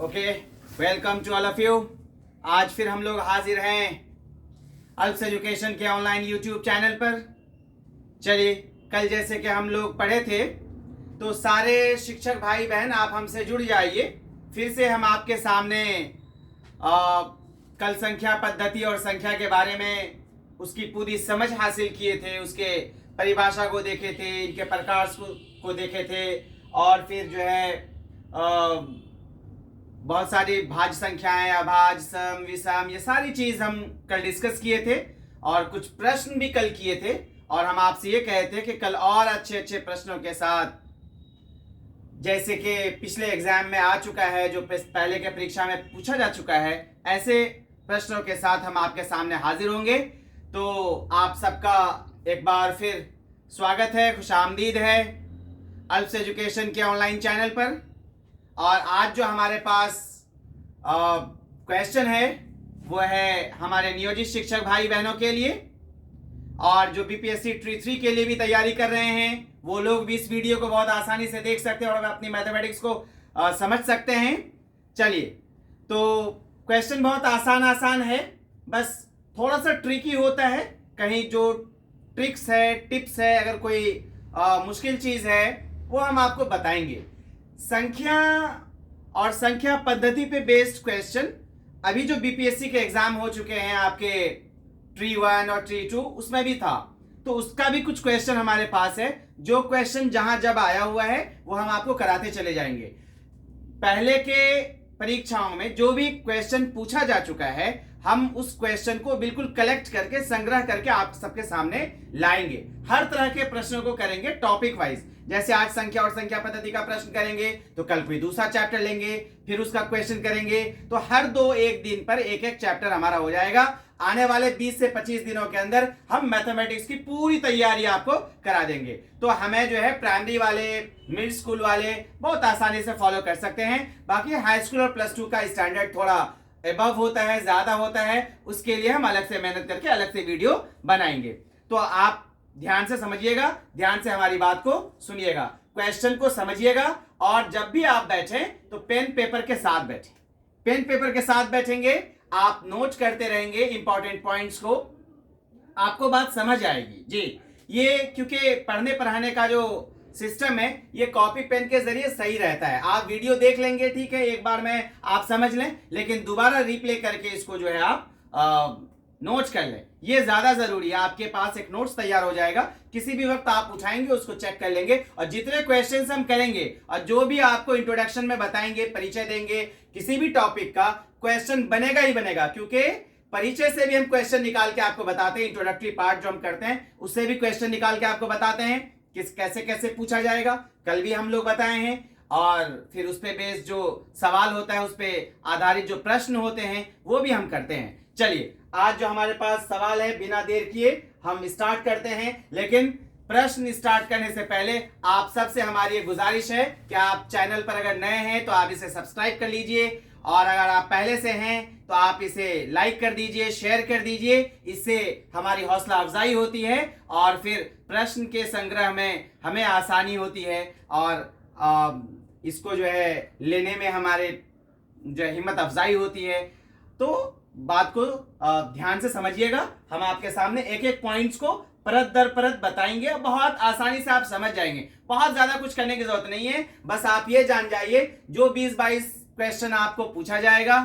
Okay, welcome to all of you. आज फिर हम लोग हाजिर हैं अल्प्स एजुकेशन के ऑनलाइन यूट्यूब चैनल पर। चलिए, कल जैसे कि हम लोग पढ़े थे तो सारे शिक्षक भाई बहन आप हमसे जुड़ जाइए। फिर से हम आपके सामने कल संख्या पद्धति और संख्या के बारे में उसकी पूरी समझ हासिल किए थे, उसके परिभाषा को देखे थे, इनके प्रकार को देखे थे और फिर जो है बहुत सारी भाज्य संख्याएं, अभाज्य, सम, विषम, ये सारी चीज हम कल डिस्कस किए थे और कुछ प्रश्न भी कल किए थे। और हम आपसे ये कहे थे कि कल और अच्छे अच्छे प्रश्नों के साथ, जैसे कि पिछले एग्जाम में आ चुका है, जो पहले के परीक्षा में पूछा जा चुका है, ऐसे प्रश्नों के साथ हम आपके सामने हाजिर होंगे। तो आप सबका एक बार फिर स्वागत है, खुशामदीद है अल्प्स एजुकेशन के ऑनलाइन चैनल पर। और आज जो हमारे पास क्वेश्चन है वो है हमारे नियोजित शिक्षक भाई बहनों के लिए, और जो बीपीएससी ट्री 3 के लिए भी तैयारी कर रहे हैं वो लोग भी इस वीडियो को बहुत आसानी से देख सकते हैं और अपनी मैथमेटिक्स को समझ सकते हैं। चलिए, तो क्वेश्चन बहुत आसान है, बस थोड़ा सा ट्रिकी होता है। कहीं जो ट्रिक्स है, टिप्स है, अगर कोई मुश्किल चीज है वो हम आपको बताएंगे। संख्या और संख्या पद्धति पे बेस्ड क्वेश्चन अभी जो बीपीएससी के एग्जाम हो चुके हैं आपके ट्री 1 और ट्री 2, उसमें भी था, तो उसका भी कुछ क्वेश्चन हमारे पास है। जो क्वेश्चन जहां जब आया हुआ है वो हम आपको कराते चले जाएंगे। पहले के परीक्षाओं में जो भी क्वेश्चन पूछा जा चुका है, हम उस क्वेश्चन को बिल्कुल कलेक्ट करके, संग्रह करके आप सबके सामने लाएंगे। हर तरह के प्रश्नों को करेंगे टॉपिक वाइज। जैसे आज संख्या और संख्या पद्धति का प्रश्न करेंगे तो कल कोई दूसरा चैप्टर लेंगे, फिर उसका क्वेश्चन करेंगे। तो हर 2-1 दिन पर एक एक चैप्टर हमारा हो जाएगा। आने वाले 20 से 25 दिनों के अंदर हम मैथमेटिक्स की पूरी तैयारी आपको करा देंगे। तो हमें जो है प्राइमरी वाले, मिडिल स्कूल वाले बहुत आसानी से फॉलो कर सकते हैं। बाकी हाई स्कूल और प्लस 2 का स्टैंडर्ड थोड़ा एबव होता है, ज्यादा होता है, उसके लिए हम अलग से मेहनत करके अलग से वीडियो बनाएंगे। तो आप ध्यान से समझिएगा, ध्यान से हमारी बात को सुनिएगा, क्वेश्चन को समझिएगा। और जब भी आप बैठे तो पेन पेपर के साथ बैठे। पेन पेपर के साथ बैठेंगे, आप नोट करते रहेंगे इंपॉर्टेंट पॉइंट्स को, आपको बात समझ आएगी जी। ये क्योंकि पढ़ने पढ़ाने का जो सिस्टम है ये कॉपी पेन के जरिए सही रहता है। आप वीडियो देख लेंगे, ठीक है, एक बार में आप समझ लें, लेकिन दोबारा रिप्ले करके इसको जो है आप नोट्स कर लें, ये ज्यादा जरूरी है। आपके पास एक नोट्स तैयार हो जाएगा, किसी भी वक्त आप उठाएंगे उसको चेक कर लेंगे। और जितने क्वेश्चंस हम करेंगे और जो भी आपको इंट्रोडक्शन में बताएंगे, परिचय देंगे, किसी भी टॉपिक का क्वेश्चन बनेगा ही बनेगा, क्योंकि परिचय से भी हम क्वेश्चन निकाल के आपको बताते हैं। इंट्रोडक्टरी पार्ट जो हम करते हैं उससे भी क्वेश्चन निकाल के आपको बताते हैं किस कैसे कैसे पूछा जाएगा, कल भी हम लोग बताए हैं। और फिर उस पे बेस्ड जो सवाल होता है, उस पे आधारित जो प्रश्न होते हैं वो भी हम करते हैं। चलिए, आज जो हमारे पास सवाल है, बिना देर किए हम स्टार्ट करते हैं। लेकिन प्रश्न स्टार्ट करने से पहले आप सबसे हमारी एक गुजारिश है कि आप चैनल पर अगर नए हैं तो आप इसे सब्सक्राइब कर लीजिए, और अगर आप पहले से हैं तो आप इसे लाइक कर दीजिए, शेयर कर दीजिए। इससे हमारी हौसला अफजाई होती है और फिर प्रश्न के संग्रह में हमें आसानी होती है, और इसको जो है लेने में हमारे जो हिम्मत अफजाई होती है। तो बात को ध्यान से समझिएगा, हम आपके सामने एक एक पॉइंट्स को परत दर परत बताएंगे और बहुत आसानी से आप समझ जाएंगे। बहुत ज्यादा कुछ करने की जरूरत नहीं है, बस आप ये जान जाइए जो 20-22 क्वेश्चन आपको पूछा जाएगा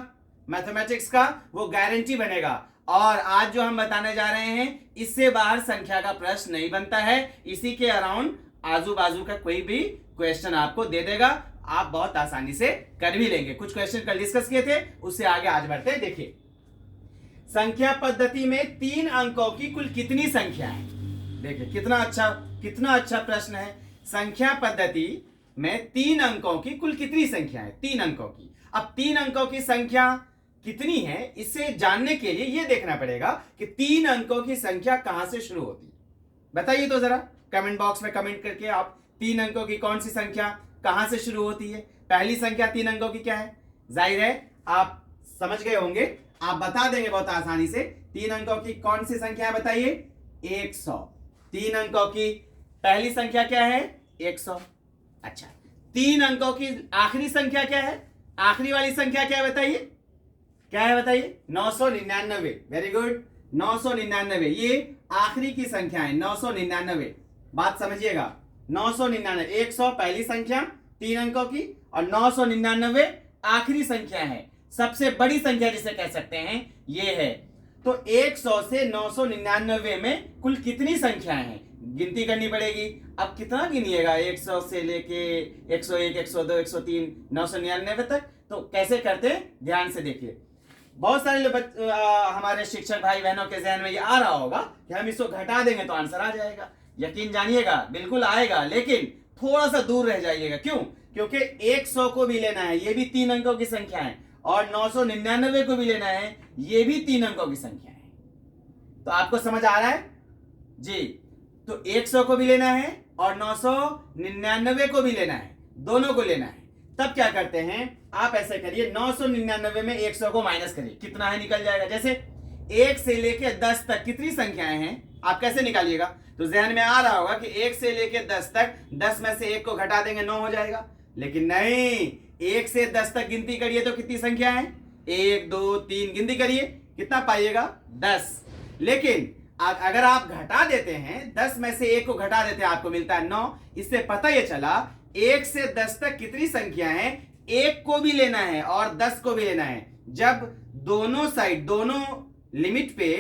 मैथमेटिक्स का वो गारंटी बनेगा। और आज जो हम बताने जा रहे हैं इससे बाहर संख्या का प्रश्न नहीं बनता है। इसी के अराउंड आजू बाजू का कोई भी क्वेश्चन आपको दे देगा, आप बहुत आसानी से कर भी लेंगे। कुछ क्वेश्चन कल डिस्कस किए थे, उससे आगे आज बढ़ते हैं। देखिए, संख्या पद्धति में 3 अंकों की कुल कितनी संख्या है? देखिए कितना अच्छा प्रश्न है। संख्या पद्धति में 3 अंकों की कुल कितनी संख्या है? 3 अंकों की। अब 3 अंकों की संख्या कितनी है, इसे जानने के लिए यह देखना पड़ेगा कि 3 अंकों की संख्या कहां से शुरू होती है। बताइए तो जरा कमेंट बॉक्स में कमेंट करके आप 3 अंकों की कौन सी संख्या कहां से शुरू होती है। पहली संख्या 3 अंकों की क्या है? जाहिर है आप समझ गए होंगे, आप बता देंगे बहुत आसानी से। 3 अंकों की कौन सी संख्या है बताइए? 100। 3 अंकों की पहली संख्या क्या है? 100। अच्छा, 3 अंकों की आखिरी संख्या क्या है? आखिरी वाली संख्या क्या है बताइए, क्या है बताइए, 999। वेरी गुड, 999 ये आखिरी की संख्या है, 999। बात समझिएगा, 999, 100 पहली संख्या 3 अंकों की और 999 आखिरी संख्या है, सबसे बड़ी संख्या जिसे कह सकते हैं ये है। तो 100 से 999 में कुल कितनी संख्याएं हैं गिनती करनी पड़ेगी। अब कितना गिनिएगा 100 से लेके 101, 102, 103, 999 तक, तो कैसे करते हैं ध्यान से देखिए। बहुत सारे हमारे शिक्षक भाई बहनों के जहन में ये आ रहा होगा कि हम इसको घटा देंगे तो आंसर आ जाएगा। यकीन जानिएगा बिल्कुल आएगा, लेकिन थोड़ा सा दूर रह जाइएगा। क्यों? क्योंकि 100 को भी लेना है, ये भी 3 अंकों की संख्या है, और 999 को भी लेना है, ये भी 3 अंकों की संख्या है। तो आपको समझ आ रहा है जी? तो 100 को भी लेना है और 999 को भी लेना है, दोनों को लेना है। तब क्या करते हैं, आप ऐसे करिए, 999 में 100 को माइनस करिए, कितना है निकल जाएगा। जैसे 1 से लेके 10 तक कितनी संख्याएं हैं, आप कैसे निकालिएगा? तो जहन में आ रहा होगा कि 1 से लेके 10 तक, 10 में से 1 को घटा देंगे 9 हो जाएगा। लेकिन नहीं, 1 से 10 तक गिनती करिए तो कितनी संख्या है, 1 2 3 गिनती करिए, कितना पाइएगा 10। लेकिन अगर आप घटा देते हैं, 10 में से 1 को घटा देते हैं, आपको मिलता है 9। इससे पता यह चला 1 से 10 तक कितनी संख्या है, 1 को भी लेना है और 10 को भी लेना है। जब दोनों साइड, दोनों लिमिट पे,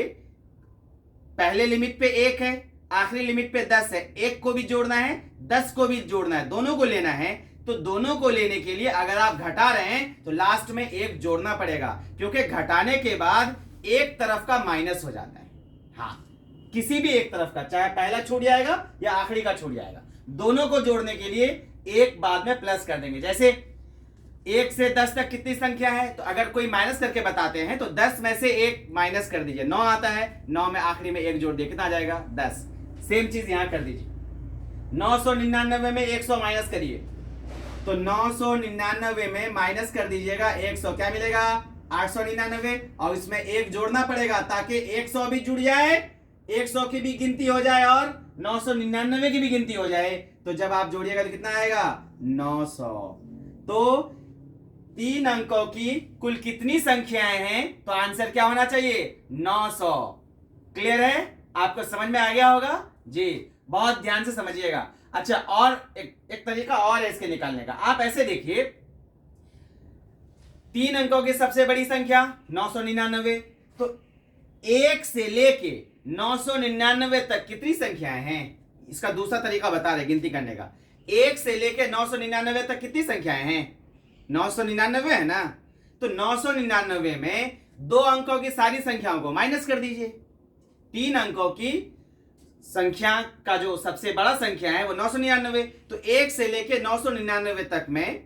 पहले लिमिट पे 1 है, आखिरी लिमिट पे 10 है, 1 को भी जोड़ना है 10 को भी जोड़ना है, दोनों को लेना है। तो दोनों को लेने के लिए अगर आप घटा रहे हैं तो लास्ट में 1 जोड़ना पड़ेगा, क्योंकि घटाने के बाद एक तरफ का माइनस हो जाता है। हाँ, किसी भी एक तरफ का, चाहे पहला छूट जाएगा या आखिरी का छूट जाएगा, दोनों को जोड़ने के लिए 1 बाद में प्लस कर देंगे। जैसे 1 से 10 तक कितनी संख्या है, तो अगर कोई माइनस करके बताते हैं तो 10 में से 1 माइनस कर दीजिए, 9 आता है, 9 में आखिरी में 1 जोड़ दिए, कितना आ जाएगा 10। सेम चीज यहां कर दीजिए, 999 में 100 माइनस करिए, तो 999 में माइनस कर दीजिएगा 100, क्या मिलेगा 899, और इसमें 1 जोड़ना पड़ेगा ताकि 100 भी जुड़ जाए, 100 की भी गिनती हो जाए और 999 की भी गिनती हो जाए। तो जब आप जोड़िएगा तो कितना आएगा 900। तो 3 अंकों की कुल कितनी संख्याएं हैं, तो आंसर क्या होना चाहिए 900। क्लियर है? आपको समझ में आ गया होगा जी? बहुत ध्यान से समझिएगा। अच्छा, और एक तरीका और है इसके निकालने का। आप ऐसे देखिए, 3 अंकों की सबसे बड़ी संख्या 999, तो 1 से लेके 999 तक कितनी संख्याएं हैं, इसका दूसरा तरीका बता रहे गिनती करने का। 1 से लेके 999 तक कितनी संख्याएं हैं, 999 है ना। तो 999 में 2 अंकों की सारी संख्याओं को माइनस कर दीजिए। 3 अंकों की संख्या का जो सबसे बड़ा संख्या है वो 999, तो 1 से लेके 999 तक में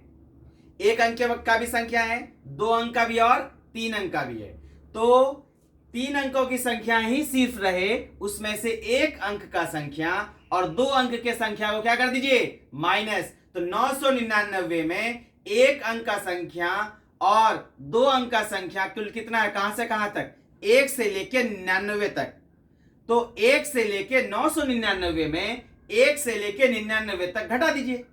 1 अंक का भी संख्या है, 2 अंक का भी और 3 अंक का भी है। तो 3 अंकों की संख्या ही सिर्फ रहे, उसमें से 1 अंक का संख्या और 2 अंक के संख्या को क्या कर दीजिए माइनस। तो 999 में 1 अंक का संख्या और 2 अंक का संख्या कुल कितना है, कहां से कहां तक, 1 से लेके 99 तक। तो 1 से लेके 999 में 1 से लेके 99 तक घटा दीजिए।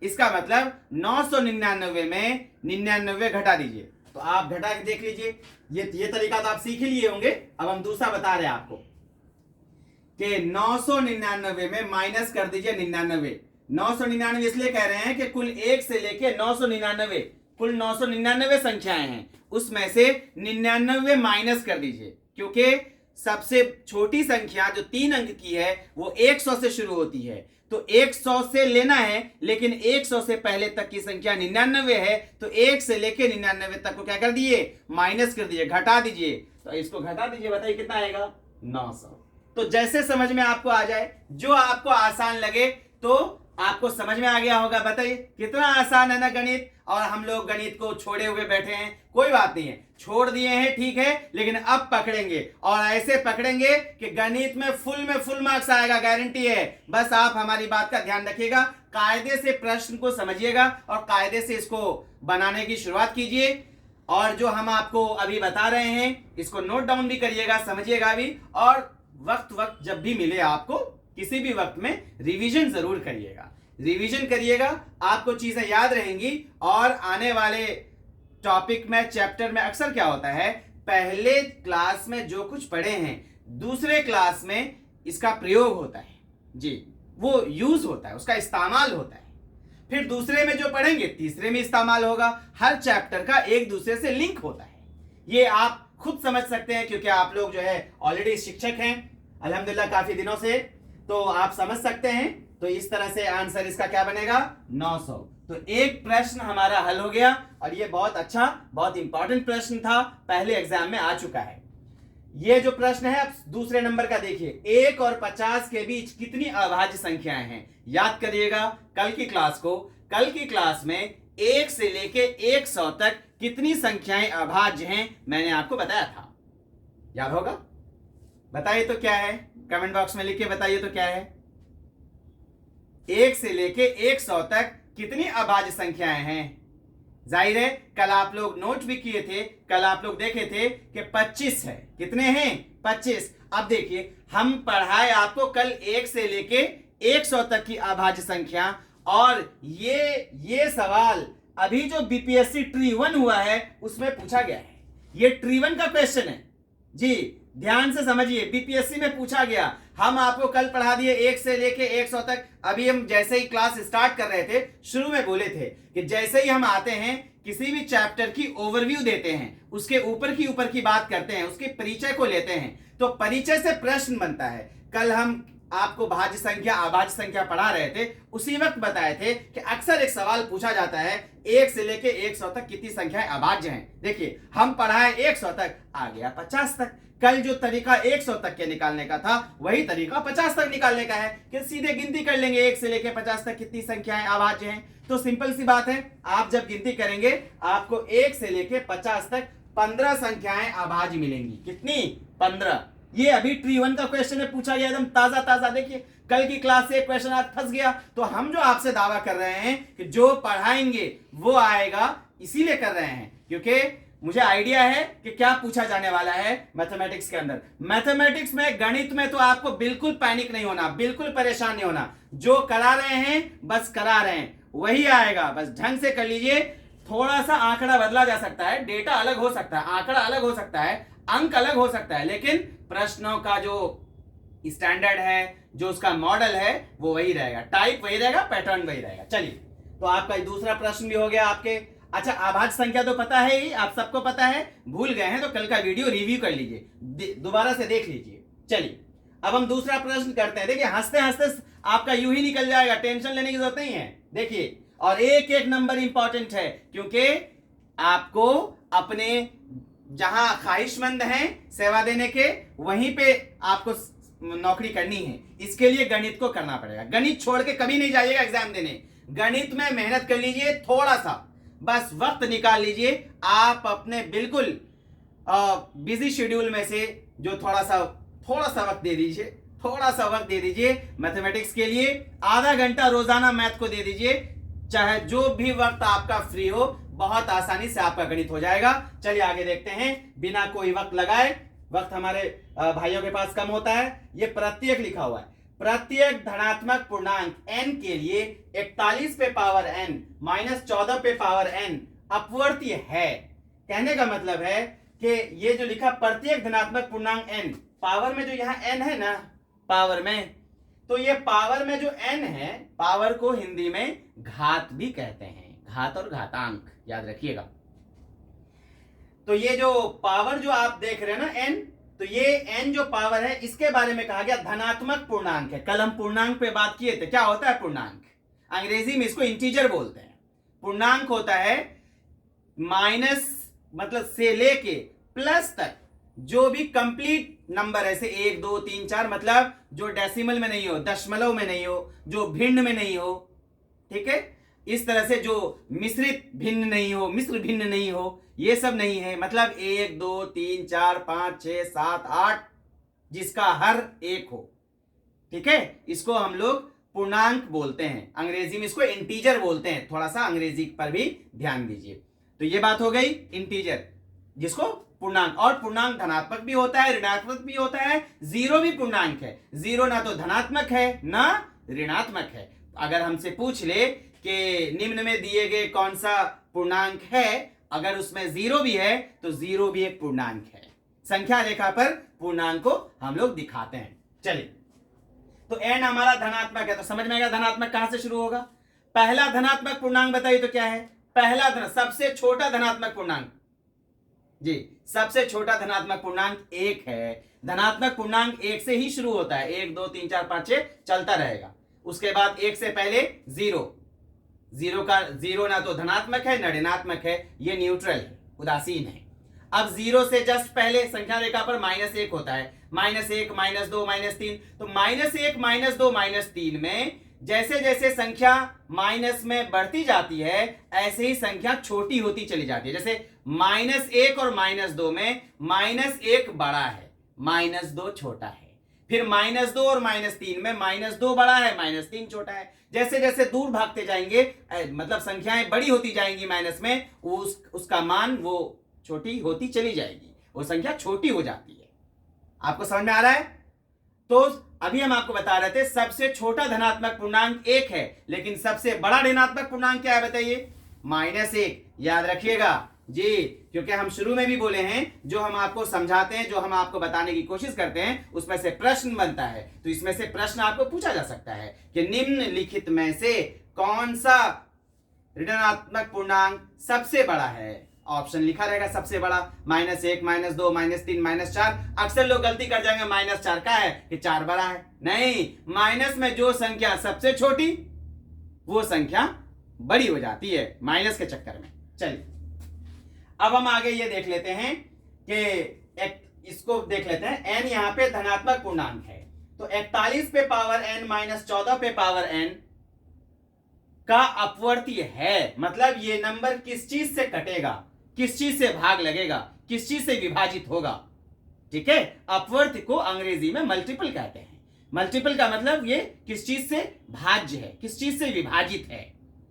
इसका मतलब 999 में 99 घटा दीजिए। तो आप घटा के देख लीजिए, ये तरीका तो आप सीख ही लिए होंगे। अब हम दूसरा बता रहे हैं आपको कि 999 में माइनस कर दीजिए 99। 999 इसलिए कह रहे हैं कि कुल 1 से लेके 999, कुल 999 संख्याएं हैं, उसमें से 99 माइनस कर दीजिए, क्योंकि सबसे छोटी संख्या जो 3 अंक की है वो 100 से शुरू होती है। तो 100 से लेना है, लेकिन 100 से पहले तक की संख्या 99 है, तो 1 से लेके 99 तक को क्या कर दिए माइनस कर दीजिए, घटा दीजिए। तो इसको घटा दीजिए, बताइए कितना आएगा 900। तो जैसे समझ में आपको आ जाए, जो आपको आसान लगे, तो आपको समझ में आ गया होगा। बताइए कितना आसान है ना गणित। और हम लोग गणित को छोड़े हुए बैठे हैं, कोई बात नहीं है, छोड़ दिए हैं ठीक है, लेकिन अब पकड़ेंगे और ऐसे पकड़ेंगे कि गणित में फुल मार्क्स आएगा, गारंटी है। बस आप हमारी बात का ध्यान रखिएगा, कायदे से प्रश्न को समझिएगा और कायदे से इसको बनाने की शुरुआत कीजिए। और जो हम आपको अभी बता रहे हैं इसको नोट डाउन भी करिएगा, समझिएगा भी, और वक्त जब भी मिले आपको किसी भी वक्त में रिवीजन जरूर करिएगा। रिवीजन करिएगा, आपको चीजें याद रहेंगी और आने वाले टॉपिक में, चैप्टर में अक्सर क्या होता है, पहले क्लास में जो कुछ पढ़े हैं दूसरे क्लास में इसका प्रयोग होता है जी, वो यूज होता है, उसका इस्तेमाल होता है। फिर दूसरे में जो पढ़ेंगे तीसरे में इस्तेमाल होगा। हर चैप्टर का एक दूसरे से लिंक होता है, ये आप खुद समझ सकते हैं क्योंकि आप लोग जो है ऑलरेडी शिक्षक हैं अल्हम्दुलिल्लाह काफी दिनों से, तो आप समझ सकते हैं। तो इस तरह से आंसर इसका क्या बनेगा 900। तो एक प्रश्न हमारा हल हो गया और ये बहुत अच्छा, बहुत इंपॉर्टेंट प्रश्न था, पहले एग्जाम में आ चुका है। ये जो प्रश्न है अब दूसरे नंबर का देखिए, 1 और 50 के बीच कितनी अभाज्य संख्याएं हैं। याद करिएगा कल की क्लास को, कल की क्लास में 1 से लेके 100 तक कितनी संख्याएं अभाज्य हैं मैंने आपको बताया था, याद होगा? बताइए तो क्या है, कमेंट बॉक्स में लिख के बताइए तो क्या है। 1 से लेके 100 तक कितनी अभाज्य संख्याएं हैं? जाहिर है कल आप लोग नोट भी किए थे, कल आप लोग देखे थे कि 25 है। कितने हैं? 25। अब देखिए हम पढ़ाए आपको कल 1 से लेके 100 तक की अभाज्य संख्या, और ये सवाल अभी जो बीपीएससी ट्री 1 हुआ है उसमें पूछा गया है। ये ट्री 1 का क्वेश्चन है जी, ध्यान से समझिए, बीपीएससी में पूछा गया। हम आपको कल पढ़ा दिए 1 से लेके 100 तक। अभी हम जैसे ही क्लास स्टार्ट कर रहे थे शुरू में बोले थे कि जैसे ही हम आते हैं किसी भी चैप्टर की ओवरव्यू देते हैं, उसके ऊपर की बात करते हैं, उसके परिचय को लेते हैं, तो परिचय से प्रश्न बनता है। कल हम आपको भाज्य संख्या अभाज्य संख्या पढ़ा रहे थे, उसी वक्त बताए थे कि अक्सर एक सवाल पूछा जाता है 1 से लेके 100 तक कितनी संख्याएं अभाज्य हैं। देखिए हम पढ़ाए 100 तक, आ गया 50 तक। कल जो तरीका 100 तक के निकालने का था वही तरीका 50 तक निकालने का है कि सीधे गिनती कर लेंगे 1 से लेके 50 तक कितनी संख्याएं अभाज्य हैं। तो सिंपल सी बात है, आप जब गिनती करेंगे आपको 1 से लेके 50 तक 15 संख्याएं अभाज्य मिलेंगी। कितनी? 15। ये अभी ट्री 1 का क्वेश्चन है, पूछा गया एकदम ताजा ताजा। देखिए कल की क्लास से क्वेश्चन आज फंस गया, तो हम जो आपसे दावा कर रहे हैं कि जो पढ़ाएंगे वो आएगा, इसीलिए कर रहे हैं क्योंकि मुझे आइडिया है कि क्या पूछा जाने वाला है मैथमेटिक्स के अंदर। मैथमेटिक्स में, गणित में तो आपको बिल्कुल पैनिक नहीं होना, बिल्कुल परेशान नहीं होना। जो करा रहे हैं बस करा रहे हैं, वही आएगा, बस ढंग से कर लीजिए। थोड़ा सा आंकड़ा बदला जा सकता है, डेटा अलग हो सकता है, आंकड़ा अलग हो सकता है, अंक अलग हो सकता है, लेकिन प्रश्नों का जो स्टैंडर्ड है, जो उसका मॉडल है वो वही रहेगा, टाइप वही रहेगा, पैटर्न वही रहेगा। चलिए, तो आपका दूसरा प्रश्न भी हो गया आपके। अच्छा, अभाज्य संख्या तो पता है ही, आप सबको पता है, भूल गए हैं तो कल का वीडियो रिव्यू कर लीजिए, दोबारा से देख लीजिए। चलिए अब हम दूसरा प्रश्न करते हैं। देखिए हंसते हंसते आपका यूं ही निकल जाएगा, टेंशन लेने की जरूरत नहीं है। देखिए, और एक एक नंबर इंपॉर्टेंट है क्योंकि आपको अपने जहां ख्वाहिशमंद हैं सेवा देने के, वहीं पे आपको नौकरी करनी है। इसके लिए गणित को करना पड़ेगा। गणित छोड़ के कभी नहीं जाइएगा एग्जाम देने। गणित में मेहनत कर लीजिए, थोड़ा सा बस वक्त निकाल लीजिए। आप अपने बिल्कुल बिजी शेड्यूल में से जो थोड़ा सा वक्त दे दीजिए, थोड़ा सा वक्त दे दीजिए मैथमेटिक्स के लिए। आधा घंटा रोजाना मैथ को दे दीजिए, चाहे जो भी वक्त आपका फ्री हो, बहुत आसानी से आपका गणित हो जाएगा। चलिए आगे देखते हैं, बिना कोई वक्त लगाए। वक्त हमारे भाइयों के पास कम होता है। ये प्रत्येक लिखा हुआ है, प्रत्येक धनात्मक पूर्णांक n के लिए 41 पे पावर n माइनस 14 पे पावर n अपवर्तीय है। कहने का मतलब है कि ये जो लिखा प्रत्येक धनात्मक पूर्णांक n, पावर में जो यहाँ n है ना, पावर में, तो ये पावर में जो n है, पावर को हिंदी में घात भी कहते हैं, घात और घातांक, याद रखिएगा। तो ये जो पावर जो आप देख रहे हैं ना n, तो ये n जो पावर है इसके बारे में कहा गया धनात्मक पूर्णांक है। कल हम पूर्णांक पे बात किए थे। क्या होता है पूर्णांक? अंग्रेजी में इसको इंटीजर बोलते हैं। पूर्णांक होता है माइनस मतलब से लेके प्लस तक जो भी कंप्लीट नंबर है, से 1 2 3 4, मतलब जो डेसिमल में नहीं हो, दशमलव में नहीं हो, जो भिन्न में नहीं हो, ठीक है, इस तरह से जो मिश्रित भिन्न नहीं हो, मिश्र भिन्न नहीं हो, ये सब नहीं है। मतलब 1 2 3 4 5 6 7 8 जिसका हर एक हो, ठीक है, इसको हम लोग पूर्णांक बोलते हैं। अंग्रेजी में इसको इंटीजर बोलते हैं। थोड़ा सा अंग्रेजी पर भी ध्यान दीजिए। तो ये बात हो गई इंटीजर, जिसको पूर्णांक, और पूर्णांक धनात्मक भी होता है, ऋणात्मक भी होता है, जीरो भी पूर्णांक है। जीरो ना तो धनात्मक है ना ऋणात्मक है। अगर हमसे पूछ ले कि निम्न में दिए गए कौन सा पूर्णांक है, अगर उसमें जीरो भी है तो जीरो भी एक पूर्णांक है। संख्या रेखा पर पूर्णांक को हम लोग दिखाते हैं। चलिए, तो n हमारा धनात्मक है, तो समझ में आएगा धनात्मक कहां से शुरू होगा। पहला धनात्मक पूर्णांक बताइए तो क्या है। पहला सबसे छोटा धनात्मक पूर्णांक, जी सबसे छोटा धनात्मक पूर्णांक एक है। धनात्मक पूर्णांक एक से ही शुरू होता है, 1 2 3 4 5 6 चलता रहेगा। उसके बाद एक से पहले जीरो, जीरो का जीरो ना तो धनात्मक है ना ऋणात्मक है, ये न्यूट्रल है, उदासीन है। अब जीरो से जस्ट पहले संख्या रेखा पर -1 होता है, -1 -2 -3। तो -1 -2 -3 में जैसे जैसे संख्या माइनस में बढ़ती जाती है ऐसे ही संख्या छोटी होती चली जाती है। जैसे -1 और -2 में -1 बड़ा है, -2 छोटा है। फिर -2 और -3 में -2 बड़ा है, -3 छोटा है। जैसे जैसे दूर भागते जाएंगे, मतलब संख्याएं बड़ी होती जाएंगी माइनस में, उसका मान वो छोटी होती चली जाएगी, वो संख्या छोटी हो जाती है। आपको समझ में आ रहा है। तो अभी हम आपको बता रहे थे सबसे छोटा धनात्मक पूर्णांक 1 है, लेकिन सबसे बड़ा ऋणात्मक पूर्णांक क्या है बताइए, -1। याद रखिएगा जी, क्योंकि हम शुरू में भी बोले हैं जो हम आपको समझाते हैं, जो हम आपको बताने की कोशिश करते हैं, उसमें से प्रश्न बनता है। तो इसमें से प्रश्न आपको पूछा जा सकता है कि निम्नलिखित में से कौन सा ऋणात्मक पूर्णांक सबसे बड़ा है। ऑप्शन लिखा रहेगा सबसे बड़ा, -1 -2 -3 -4। अक्सर लोग गलती कर जाएंगे, -4 का है कि 4 बड़ा है। नहीं, माइनस में जो संख्या सबसे छोटी वो संख्या बड़ी हो जाती है माइनस के चक्कर में। चलिए, अब हम आगे ये देख लेते हैं कि इसको देख लेते हैं। n यहां पे धनात्मक पूर्णांक है, तो 41 पे पावर n -14 पे पावर n का अपवर्तीय है। मतलब ये नंबर किस चीज से कटेगा, किस चीज से भाग लगेगा, किस चीज से विभाजित होगा। ठीक है, अपवर्त्य को अंग्रेजी में मल्टीपल कहते हैं। मल्टीपल का मतलब ये किस चीज से भाज्य है, किस चीज से विभाजित है।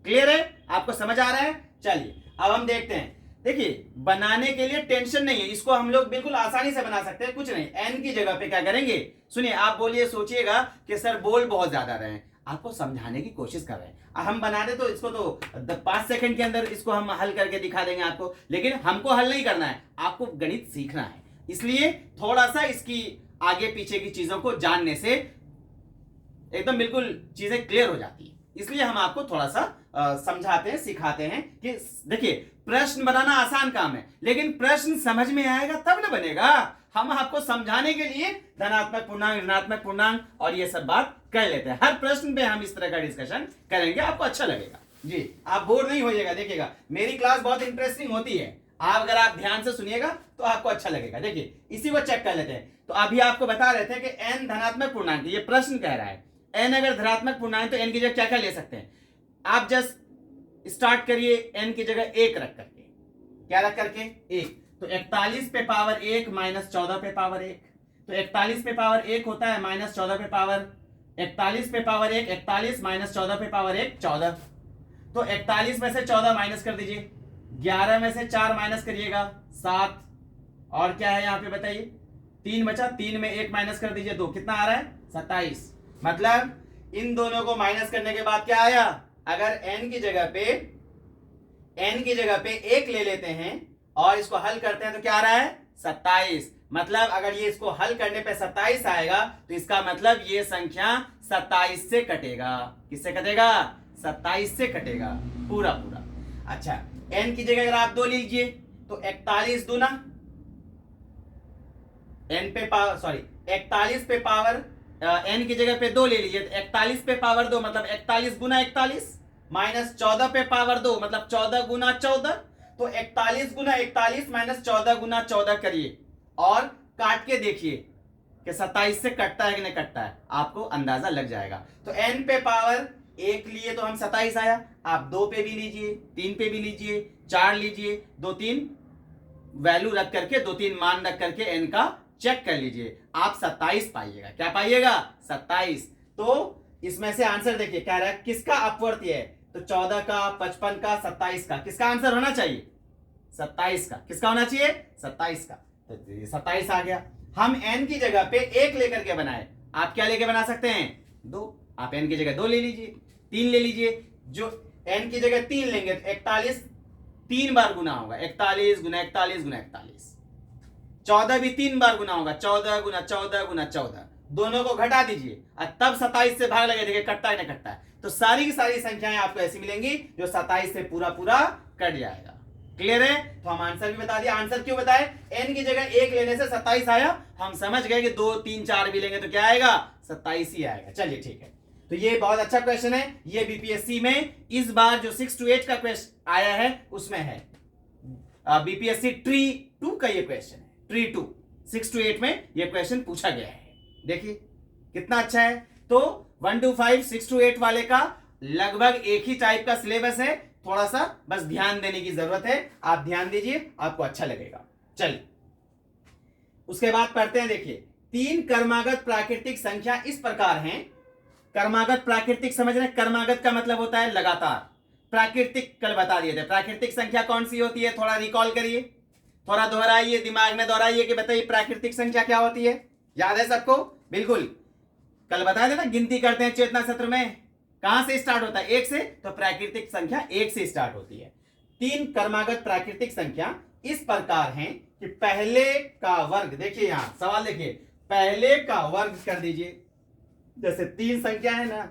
क्लियर है, आपको समझ आ रहा है। चलिए, अब हम देखते हैं। देखिए, बनाने के लिए टेंशन नहीं है, इसको हम लोग बिल्कुल आसानी से बना सकते हैं। कुछ नहीं, n की जगह पे क्या करेंगे, सुनिए, आप बोलिए, सोचिएगा कि सर बोल बहुत ज्यादा रहे हैं, आपको समझाने की कोशिश कर रहे हैं। हम बना दे तो इसको तो 5 सेकंड के अंदर इसको हम हल करके दिखा देंगे आपको, लेकिन हमको हल नहीं करना है, आपको गणित सीखना है। इसलिए थोड़ा सा इसकी आगे पीछे की चीजों को जानने से एकदम बिल्कुल चीजें क्लियर हो जाती है। इसलिए हम आपको थोड़ा सा समझाते हैं, सिखाते हैं कि देखिए, प्रश्न बनाना आसान काम है, लेकिन प्रश्न समझ में आएगा तब ना बनेगा। हम आपको समझाने के लिए धनात्मक पूर्णांक, ऋणात्मक पूर्णांक और ये सब बात कर लेते हैं। हर प्रश्न पे हम इस तरह का डिस्कशन करेंगे, आपको अच्छा लगेगा जी, आप बोर नहीं होइएगा। देखिएगा, मेरी क्लास बहुत इंटरेस्टिंग होती है, आप अगर आप ध्यान से सुनिएगा तो आपको अच्छा लगेगा। देखिए, इसी को चेक कर लेते हैं। तो अभी आपको बता रहे थे कि n धनात्मक पूर्णांक, ये प्रश्न कह रहा है n अगर धनात्मक पूर्णांक तो n की जगह क्या क्या ले सकते हैं। आप जस्ट स्टार्ट करिए n की जगह 1 रख करके। क्या रख करके? 1। तो 41 पे पावर 1 -14 पे पावर 1, तो 41 पे पावर 1 होता है -14 पे पावर 41 पे पावर 1, 41 -14 पे पावर 1 14। तो 41 में से 14 माइनस कर दीजिए, 11 में से 4 माइनस करिएगा 7, और क्या है यहाँ पे बताइए, 3 बचा, 3 में 1 माइनस कर दीजिए 2, कितना आ रहा है 27। मतलब इन दोनों को माइनस करने के बाद क्या आया, अगर n की जगह पे 1 ले लेते हैं और इसको हल करते हैं तो क्या आ रहा है 27। मतलब अगर ये इसको हल करने पे 27 आएगा तो इसका मतलब ये संख्या 27 से कटेगा। किससे कटेगा? 27 से कटेगा पूरा पूरा। अच्छा, n की जगह अगर आप 2 लीजिए तो 41 दूना n पे पावर, सॉरी 41 पे पावर n की जगह पे 2 ले लीजिए तो 41 पे पावर 2 मतलब 41 गुना 41 माइनस 14 पे पावर 2 मतलब 14 गुना 14। तो 41 गुना 41 माइनस 14 गुना 14 करिए और काट के देखिए कि 27 से कटता है कि नहीं कटता है, आपको अंदाजा लग जाएगा। तो n पे पावर 1 लिए तो हम 27 आया, आप 2 पे भी लीजिए, 3 पे भी लीजिए, 4 लीजिए, 2-3 वैल्यू रख करके, 2-3 मान रख करके n का चेक कर लीजिए, आप 27 पाइएगा। क्या पाइएगा? 27। तो इसमें से आंसर देखिए क्या रहा है, किसका अपवर्त्य है, तो 14 का, 55 का, 27 का, किसका आंसर होना चाहिए 27 का। किसका होना चाहिए 27 का। तो 27 आ गया। हम n की जगह पे 1 लेकर के बनाए, आप क्या लेके बना सकते हैं 2, आप n की जगह 2 ले लीजिए, 3 ले लीजिए। जो n की जगह 3 लेंगे तो 41 3 बार गुना होगा, 41 गुना 41 गुना 41। 14 भी 3 बार गुना होगा, 14 गुना 14 गुना 14। दोनों को घटा दीजिए और तब 27 से भाग लगे, देखिए कटता है ना कटता है। तो सारी की सारी संख्याएं आपको ऐसी मिलेंगी जो 27 से पूरा पूरा कट जाएगा। क्लियर है? तो हम आंसर भी बता दिया। आंसर क्यों बताए? n की जगह 1 लेने से 27 आया, हम समझ गए कि 2 3 4 भी लेंगे तो क्या आएगा? 27 ही आएगा। चलिए ठीक है, तो ये बहुत अच्छा क्वेश्चन है। ये बीपीएससी में इस बार जो 6 to 8 का क्वेश्चन आया है उसमें है, बीपीएससी ट्री 2 का ये क्वेश्चन है। ट्री 2 6 to 8 में ये क्वेश्चन पूछा गया है। देखिए कितना अच्छा है। तो 1 to 5 6 to 8 वाले का लगभग एक ही टाइप का सिलेबस है, थोड़ा सा बस ध्यान देने की जरूरत है। आप ध्यान दीजिए, आपको अच्छा लगेगा। चलिए उसके बाद पढ़ते हैं। देखिए 3 कर्मागत प्राकृतिक संख्या इस प्रकार हैं। कर्मागत प्राकृतिक समझ रहे हैं? कर्मागत का मतलब होता है लगातार। प्राकृतिक कल बता दिए थे। प्राकृतिक संख्या कौन सी होती है? थोड़ा रिकॉल करिए, थोड़ा दोहराइए, दिमाग में दोहराइए कि बताइए प्राकृतिक संख्या क्या होती है। याद है सबको? बिल्कुल, कल बताया था ना, गिनती करते हैं चेतना सत्र में, कहां से स्टार्ट होता है? 1 से। तो प्राकृतिक संख्या 1 से स्टार्ट होती है। 3 कर्मागत प्राकृतिक संख्या इस प्रकार हैं कि पहले का वर्ग, देखिए यहां सवाल देखिए, पहले का वर्ग कर दीजिए। जैसे 3 संख्या है ना,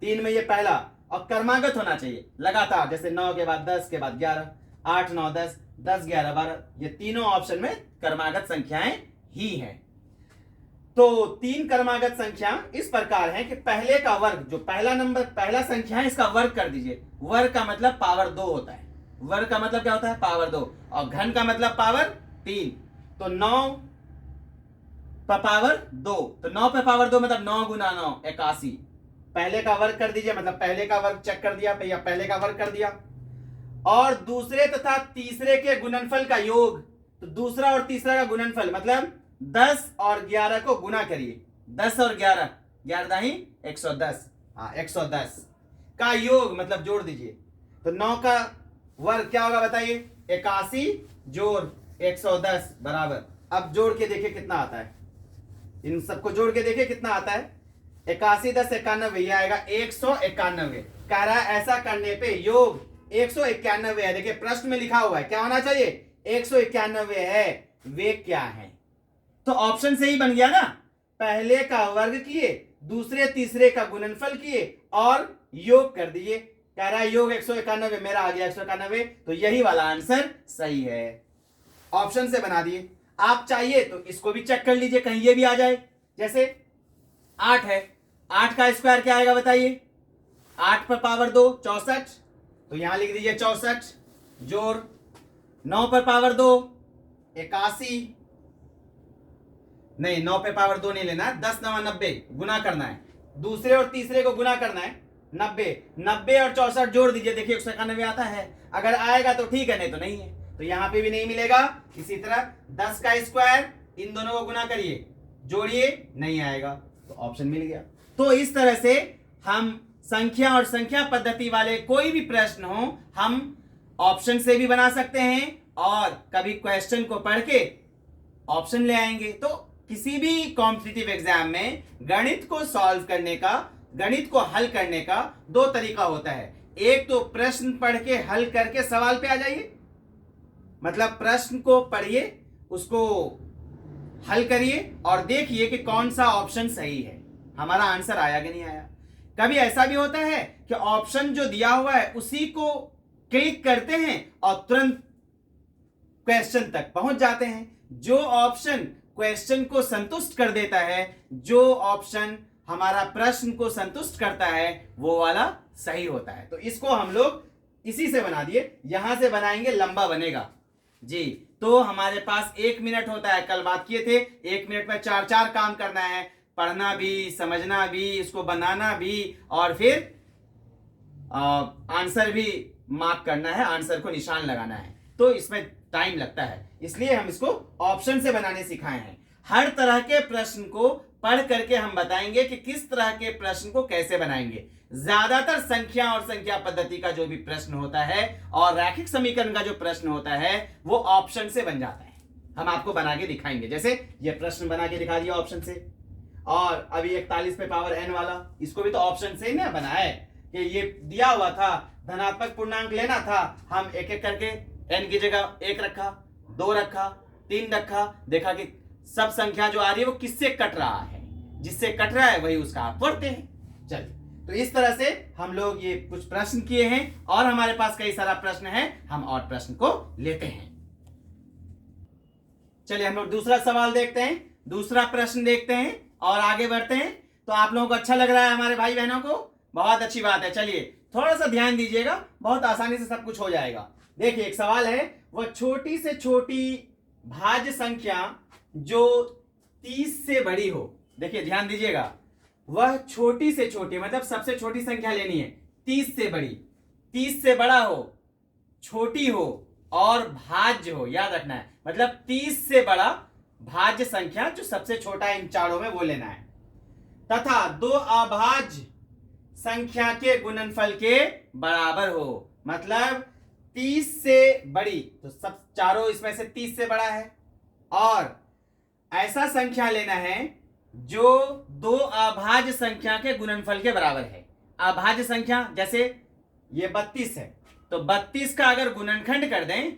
3 में ये पहला, और कर्मागत होना चाहिए लगातार। जैसे 9 के बाद 10 के बाद 11, 8 9 10, 10 11 12, ये तीनों ऑप्शन में कर्मागत संख्याएं ही हैं। तो 3 कर्मागत संख्या इस प्रकार है कि पहले का वर्ग, जो पहला नंबर पहला संख्या है, इसका वर्ग कर दीजिए। वर्ग का मतलब पावर 2 होता है। वर्ग का मतलब क्या होता है? पावर 2। और घन का मतलब पावर 3। तो 9 पे पावर 2, तो 9 पे पावर 2 मतलब 9 गुना 9 81। पहले का वर्ग कर दीजिए, मतलब पहले का वर्ग चेक कर दिया या पहले का वर्ग कर दिया। और दूसरे तथा तीसरे के गुणनफल का योग, तो दूसरा और तीसरा का गुणनफल मतलब 10 और 11 को गुना करिए। 10 और 11, 11 ही 110, हाँ 110 का योग मतलब जोड़ दीजिए। तो 9 का वर्ग क्या होगा बताइए? 81 जोड़ 110 बराबर, अब जोड़ के देखिए कितना आता है। इन सबको जोड़ के देखिए कितना आता है। 81 10 91, ये आएगा 191। कह रहा है ऐसा करने पे योग 191 है। देखिए प्रश्न में लिखा हुआ है, क्या होना चाहिए? 191 है। वे क्या है? तो ऑप्शन से ही बन गया ना, पहले का वर्ग किए, दूसरे तीसरे का गुणनफल किए और योग कर दिए। कह रहा है योग 191, मेरा आ गया 191, तो यही वाला आंसर सही है। ऑप्शन से बना दिए। आप चाहिए तो इसको भी चेक कर लीजिए, कहीं ये भी आ जाए। जैसे 8 है, 8 का स्क्वायर क्या आएगा बताइए? 8 पर पावर 2 64, तो यहां लिख दीजिए 64 जोड़ 9 पर पावर 2 81, नहीं 9 पे पावर 2 नहीं लेना, 10 9 90 गुना करना है। दूसरे और तीसरे को गुना करना है 90, 90 और 64 जोड़ दीजिए, देखिए 191 आता है। अगर आएगा तो ठीक है, नहीं तो नहीं है। तो यहां पे भी नहीं मिलेगा। इसी तरह 10 का स्क्वायर, इन दोनों को गुना करिए, जोड़िए, नहीं आएगा, तो ऑप्शन मिल गया। तो इस तरह से हम संख्या और संख्या पद्धति वाले कोई भी प्रश्न हो, हम ऑप्शन से भी बना सकते हैं और कभी क्वेश्चन को पढ़ के ऑप्शन ले आएंगे। तो किसी भी कॉम्पिटिटिव एग्जाम में गणित को सॉल्व करने का, गणित को हल करने का 2 तरीका होता है। एक तो प्रश्न पढ़ के हल करके सवाल पे आ जाइए, मतलब प्रश्न को पढ़िए, उसको हल करिए और देखिए कि कौन सा ऑप्शन सही है, हमारा आंसर आया कि नहीं आया। कभी ऐसा भी होता है कि ऑप्शन जो दिया हुआ है उसी को क्लिक करते हैं और तुरंत क्वेश्चन तक पहुंच जाते हैं। जो ऑप्शन क्वेश्चन को संतुष्ट कर देता है, जो ऑप्शन हमारा प्रश्न को संतुष्ट करता है, वो वाला सही होता है। तो इसको हम लोग इसी से बना दिए, यहां से बनाएंगे लंबा बनेगा जी। तो हमारे पास 1 मिनट होता है, कल बात किए थे 1 मिनट में 4 काम करना है, पढ़ना भी, समझना भी, इसको बनाना भी और फिर आंसर भी मार्क करना है, आंसर को निशान लगाना है। तो इसमें टाइम लगता है, इसलिए हम इसको ऑप्शन से बनाने सिखाए हैं। हर तरह के प्रश्न को पढ़ करके हम बताएंगे कि किस तरह के प्रश्न को कैसे बनाएंगे। ज्यादातर संख्या और संख्या पद्धति का जो भी प्रश्न होता है और रैखिक समीकरण का जो प्रश्न होता है वो ऑप्शन से बन जाता है। हम आपको बना के दिखाएंगे, जैसे ये प्रश्न बना के दिखा दिया ऑप्शन से। और अभी 41 पे पावर n वाला, इसको भी तो ऑप्शन से ही ना बनाया है कि ये दिया हुआ था, धनात्मक पूर्णांक लेना था, हम एक एक करके n की जगह 1 रखा, 2 रखा, 3 रखा, देखा कि सब संख्या जो आ रही है वो किससे कट रहा है, जिससे कट रहा है वही उसका आप पढ़ते हैं। चलिए, तो इस तरह से हम लोग ये कुछ प्रश्न किए हैं और हमारे पास कई सारा प्रश्न है, हम और प्रश्न को लेते हैं। चलिए हम लोग दूसरा सवाल देखते हैं, दूसरा प्रश्न देखते हैं और आगे बढ़ते हैं। तो आप लोगों को अच्छा लग रहा है हमारे भाई बहनों को, बहुत अच्छी बात है। चलिए थोड़ा सा ध्यान दीजिएगा, बहुत आसानी से सब कुछ हो जाएगा। देखिए एक सवाल है, वह छोटी से छोटी भाज्य संख्या जो 30 से बड़ी हो, देखिए ध्यान दीजिएगा, वह छोटी से छोटी मतलब सबसे छोटी संख्या लेनी है, 30 से बड़ी, 30 से बड़ा हो, छोटी हो और भाज्य हो, याद रखना है, मतलब 30 से बड़ा भाज्य संख्या जो सबसे छोटा है इन चारों में वो लेना है, तथा दो अभाज्य संख्या के गुणनफल के बराबर हो। मतलब 30 से बड़ी, तो सब चारों इसमें से 30 से बड़ा है, और ऐसा संख्या लेना है जो दो अभाज्य संख्या के गुणनफल के बराबर है। अभाज्य संख्या जैसे ये 32 है, तो 32 का अगर गुणनखंड कर दें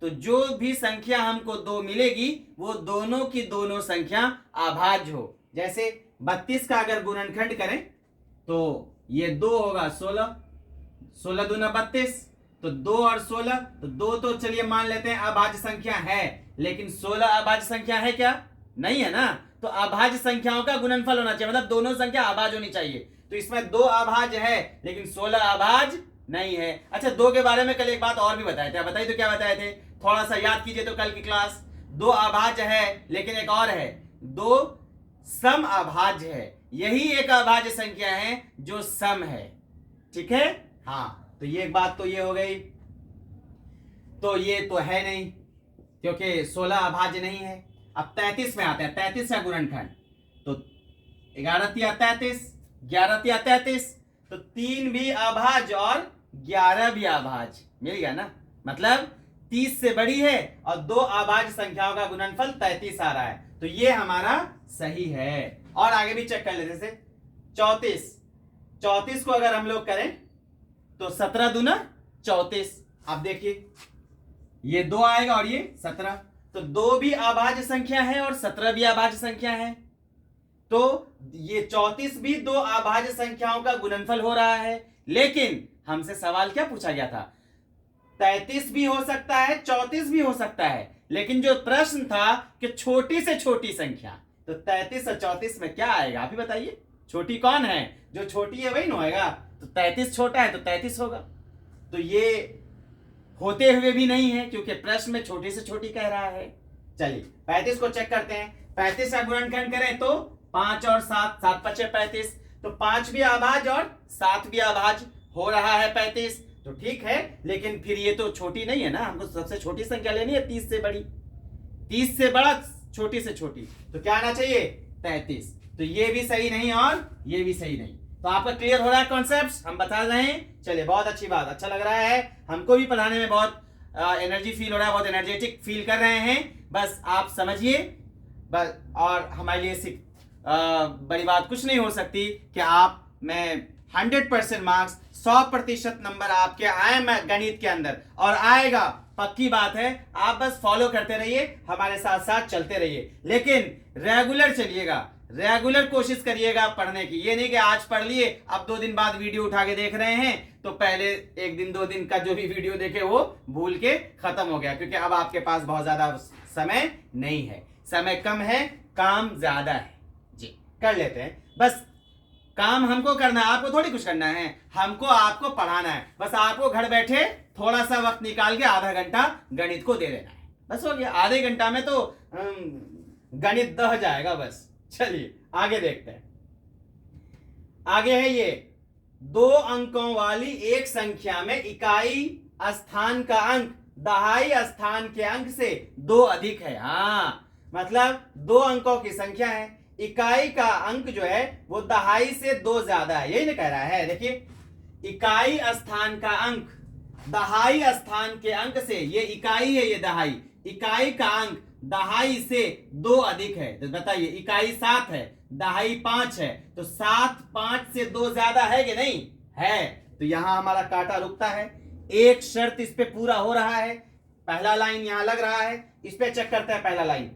तो जो भी संख्या हमको 2 मिलेगी वो दोनों की दोनों संख्या अभाज्य हो। जैसे 32 का अगर गुणनखंड करें तो ये 2 होगा 16, 16 दूना 32, तो 2 और 16, तो 2 तो चलिए मान लेते हैं अभाज्य संख्या है, लेकिन 16 अभाज्य संख्या है क्या? नहीं है ना। तो अभाज्य संख्याओं का गुणनफल होना चाहिए, मतलब दोनों संख्या अभाज्य होनी चाहिए। तो इसमें 2 अभाज्य है लेकिन 16 अभाज्य नहीं है। अच्छा 2 के बारे में कल एक बात और भी बताए थे, बताइए तो क्या बताए थे, थोड़ा सा याद कीजिए तो कल की क्लास। 2 अभाज्य है लेकिन एक और है, 2 सम अभाज्य है, यही एक अभाज्य संख्या है जो सम है, ठीक है। हाँ तो ये बात तो ये हो गई, तो ये तो है नहीं क्योंकि 16 अभाज्य नहीं है। अब 33 में आते हैं, 33 का गुणनखंड, तो 11 तिया 33, 11 तिया 33, तो 3 भी अभाज्य और 11 भी अभाज्य, मिल गया ना। मतलब 30 से बड़ी है और 2 अभाज्य संख्याओं का गुणनफल 33 आ रहा है, तो ये हमारा सही है। और आगे भी चेक कर लेते, जैसे 34 को अगर हम लोग करें तो 17 दूना 34, अब देखिए ये 2 आएगा और ये 17, तो 2 भी अभाज्य संख्या है और 17 भी अभाज्य संख्या है, तो ये 34 भी 2 अभाज्य संख्याओं का गुणनफल हो रहा है। लेकिन हमसे सवाल क्या पूछा गया था, 33 भी हो सकता है, 34 भी हो सकता है, लेकिन जो प्रश्न था कि छोटी से छोटी संख्या, तो 33 और 34 में क्या आएगा आप ही बताइए, छोटी कौन है, जो छोटी है वही ना होगा, तो 33 छोटा है तो 33 होगा। तो ये होते हुए भी नहीं है क्योंकि प्रश्न में छोटी से छोटी कह रहा है। चलिए 35 को चेक करते हैं, 35 का गुणनखंड करें तो 5 और 7, 7 पचे 35, तो 5 भी अभाज्य और 7 भी अभाज्य हो रहा है 35, तो ठीक है। लेकिन फिर ये तो छोटी नहीं है ना, हमको सबसे छोटी संख्या लेनी है 30 से बड़ी, 30 से बड़ा छोटी से छोटी, तो क्या आना चाहिए 33, तो ये भी सही नहीं और ये भी सही नहीं। तो आपका क्लियर हो रहा है कॉन्सेप्ट, हम बता रहे हैं। चलिए बहुत अच्छी बात, अच्छा लग रहा है, हमको भी पढ़ाने में बहुत एनर्जी फील हो रहा है, बहुत एनर्जेटिक फील कर रहे हैं। बस आप समझिए बस, और हमारे लिए बड़ी बात कुछ नहीं हो सकती कि आप मैं 100% मार्क्स 100% नंबर आपके आए गणित के अंदर, और आएगा पक्की बात है। आप बस फॉलो करते रहिए, हमारे साथ साथ चलते रहिए, लेकिन रेगुलर चलिएगा, रेगुलर कोशिश करिएगा पढ़ने की। ये नहीं कि आज पढ़ लिए अब 2 दिन बाद वीडियो उठा के देख रहे हैं तो पहले 1 दिन 2 दिन का जो भी वीडियो देखे वो भूल के खत्म हो गया, क्योंकि अब आपके पास बहुत ज्यादा समय नहीं है, समय कम है, काम ज्यादा है। जी कर लेते हैं, बस काम हमको करना है, आपको थोड़ी कुछ करना है, हमको आपको पढ़ाना है। बस आपको घर बैठे थोड़ा सा वक्त निकाल के आधा घंटा गणित को दे देना है, बस हो गया। आधे घंटा में तो गणित दह जाएगा बस। चलिए आगे देखते हैं। आगे है ये 2 अंकों वाली एक संख्या में इकाई स्थान का अंक दहाई स्थान के अंक से 2 अधिक है। हाँ मतलब 2 अंकों की संख्या है, इकाई का अंक जो है वो दहाई से 2 ज्यादा है, यही ना कह रहा है। देखिए इकाई स्थान का अंक दहाई स्थान के अंक से, ये इकाई है, ये दहाई, इकाई का अंक दहाई से 2 अधिक है। तो बताइए इकाई 7 है, दहाई 5 है, तो 7 5 से 2 ज्यादा है कि नहीं है। तो यहां हमारा कांटा रुकता है, एक शर्त इस पे पूरा हो रहा है। पहला लाइन यहां लग रहा है, इस पे चेक करते हैं। पहला लाइन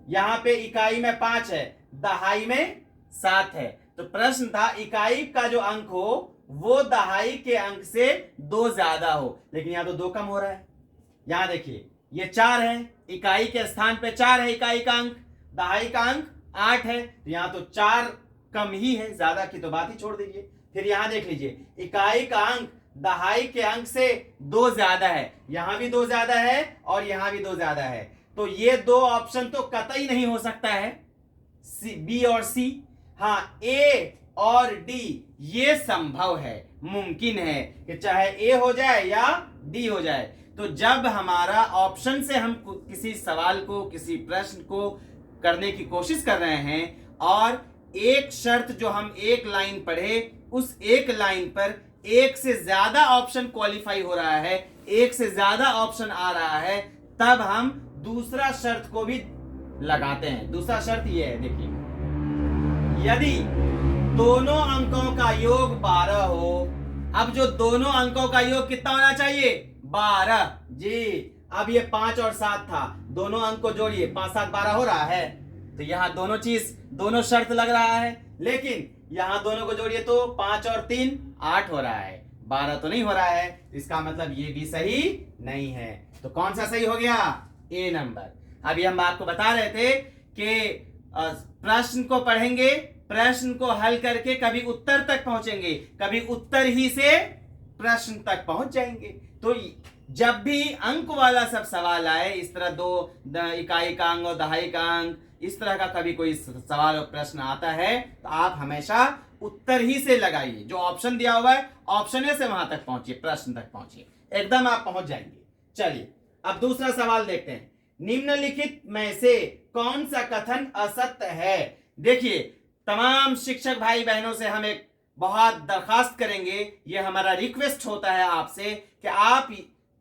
यहां पे इकाई में 5 है, दहाई में 7 है। तो प्रश्न था इकाई का जो अंक हो वो दहाई के अंक से 2 ज्यादा हो, लेकिन यहां तो 2 कम हो रहा है। यहां देखिए ये 4 है, इकाई के स्थान पे 4 है इकाई का अंक, दहाई का अंक 8 है, तो यहां तो 4 कम ही है, ज्यादा की तो बात ही छोड़ दीजिए। फिर यहां देख लीजिए इकाई का अंक दहाई के अंक से 2 ज्यादा है, यहां भी 2 ज्यादा है और यहां भी 2 ज्यादा है। तो ये 2 ऑप्शन तो कतई नहीं हो सकता है, बी और सी। हाँ, ए और डी ये संभव है, मुमकिन है कि चाहे ए हो जाए या डी हो जाए। तो जब हमारा ऑप्शन से हम किसी सवाल को, किसी प्रश्न को करने की कोशिश कर रहे हैं और एक शर्त जो हम एक लाइन पढ़े, उस एक लाइन पर एक से ज्यादा ऑप्शन क्वालिफाई हो रहा है, एक से ज्यादा ऑप्शन आ रहा है, तब हम दूसरा शर्त को भी लगाते हैं। दूसरा शर्त यह है, देखिए, यदि दोनों अंकों का योग 12 हो, अब जो दोनों अंकों का योग कितना होना चाहिए? 12 जी। अब ये 5 और 7 था, दोनों अंक को जोड़िए, 5 7 12 हो रहा है। तो यहां दोनों चीज, दोनों शर्त लग रहा है, लेकिन यहां दोनों को जोड़िए तो 5 और 3 8 हो रहा है, 12 तो नहीं हो रहा है। इसका मतलब ये भी सही नहीं है। तो कौन सा सही हो गया? ए नंबर। अभी हम आपको बता रहे थे कि प्रश्न को पढ़ेंगे, प्रश्न को हल करके कभी उत्तर तक पहुंचेंगे, कभी उत्तर ही से प्रश्न तक पहुंच जाएंगे। तो जब भी अंक वाला सब सवाल आए, इस तरह 2 इकाई का अंक और दहाई का अंक, इस तरह का कभी कोई सवाल और प्रश्न आता है, तो आप हमेशा उत्तर ही से लगाइए। जो ऑप्शन दिया हुआ है ऑप्शन से वहां तक पहुंचिए, प्रश्न तक पहुंचिए, एकदम आप पहुंच जाएंगे। चलिए अब दूसरा सवाल देखते हैं। निम्नलिखित में से कौन सा कथन असत्य है? देखिए, तमाम शिक्षक भाई बहनों से हम एक बहुत दरखास्त करेंगे, ये हमारा रिक्वेस्ट होता है आपसे कि आप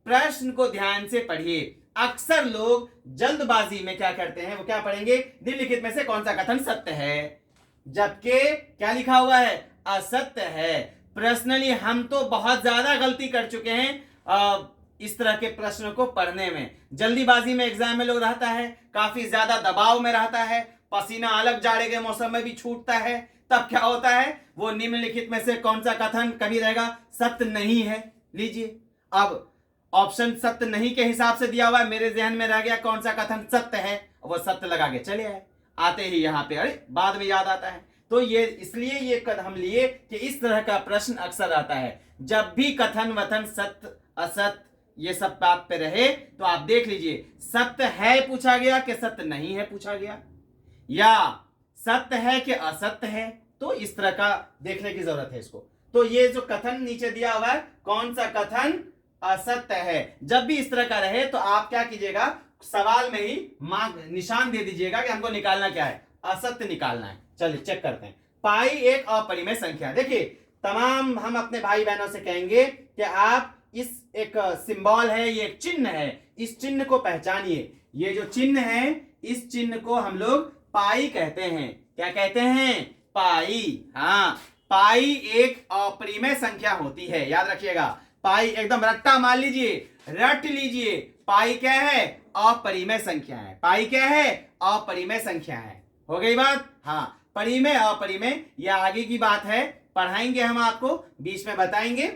प्रश्न को ध्यान से पढ़िए। अक्सर लोग जल्दबाजी में क्या करते हैं, वो क्या पढ़ेंगे, निम्नलिखित में से कौन सा कथन सत्य है, जबकि क्या लिखा हुआ है? असत्य है। पर्सनली हम तो बहुत ज्यादा गलती कर चुके हैं इस तरह के प्रश्नों को पढ़ने में। जल्दीबाजी में एग्जाम में लोग रहता है, काफी ज्यादा दबाव में रहता है, पसीना अलग जाड़े के मौसम में भी छूटता है, तब क्या होता है, वो निम्नलिखित में से कौन सा कथन कभी रहेगा सत्य नहीं है। लीजिए, अब ऑप्शन सत्य नहीं के हिसाब से दिया हुआ है, मेरे जहन में रह गया कौन सा कथन सत्य है, वो सत्य लगा के चले आए। आते ही यहाँ पे अरे बाद में याद आता है। तो ये इसलिए ये कदम लिए कि इस तरह का प्रश्न अक्सर आता है। जब भी कथन वथन सत्य असत्य ये सब बात पे रहे, तो आप देख लीजिए सत्य है पूछा गया कि सत्य नहीं है पूछा गया, या सत्य है कि असत्य है, तो इस तरह का देखने की जरूरत है इसको। तो ये जो कथन नीचे दिया हुआ है, कौन सा कथन असत्य है, जब भी इस तरह का रहे तो आप क्या कीजिएगा, सवाल में ही निशान दे दीजिएगा कि हमको निकालना क्या है, असत्य निकालना है। चलिए चेक करते हैं। पाई एक अपरिमेय संख्या। देखिए, तमाम हम अपने भाई बहनों से कहेंगे कि आप इस एक सिंबल है, ये एक चिन्ह है, इस चिन्ह को पहचानिए। ये जो चिन्ह है, इस चिन्ह को हम लोग पाई कहते हैं। क्या कहते हैं? पाई। हाँ, पाई एक अपरिमेय संख्या होती है, याद रखिएगा। पाई एकदम रट्टा मान लीजिए, रट लीजिए, पाई क्या है? अपरिमेय संख्या है। पाई क्या है? अपरिमेय संख्या है। हो गई बात? हाँ, परिमेय अपरिमेय यह आगे की बात है, पढ़ाएंगे हम आपको, बीच में बताएंगे।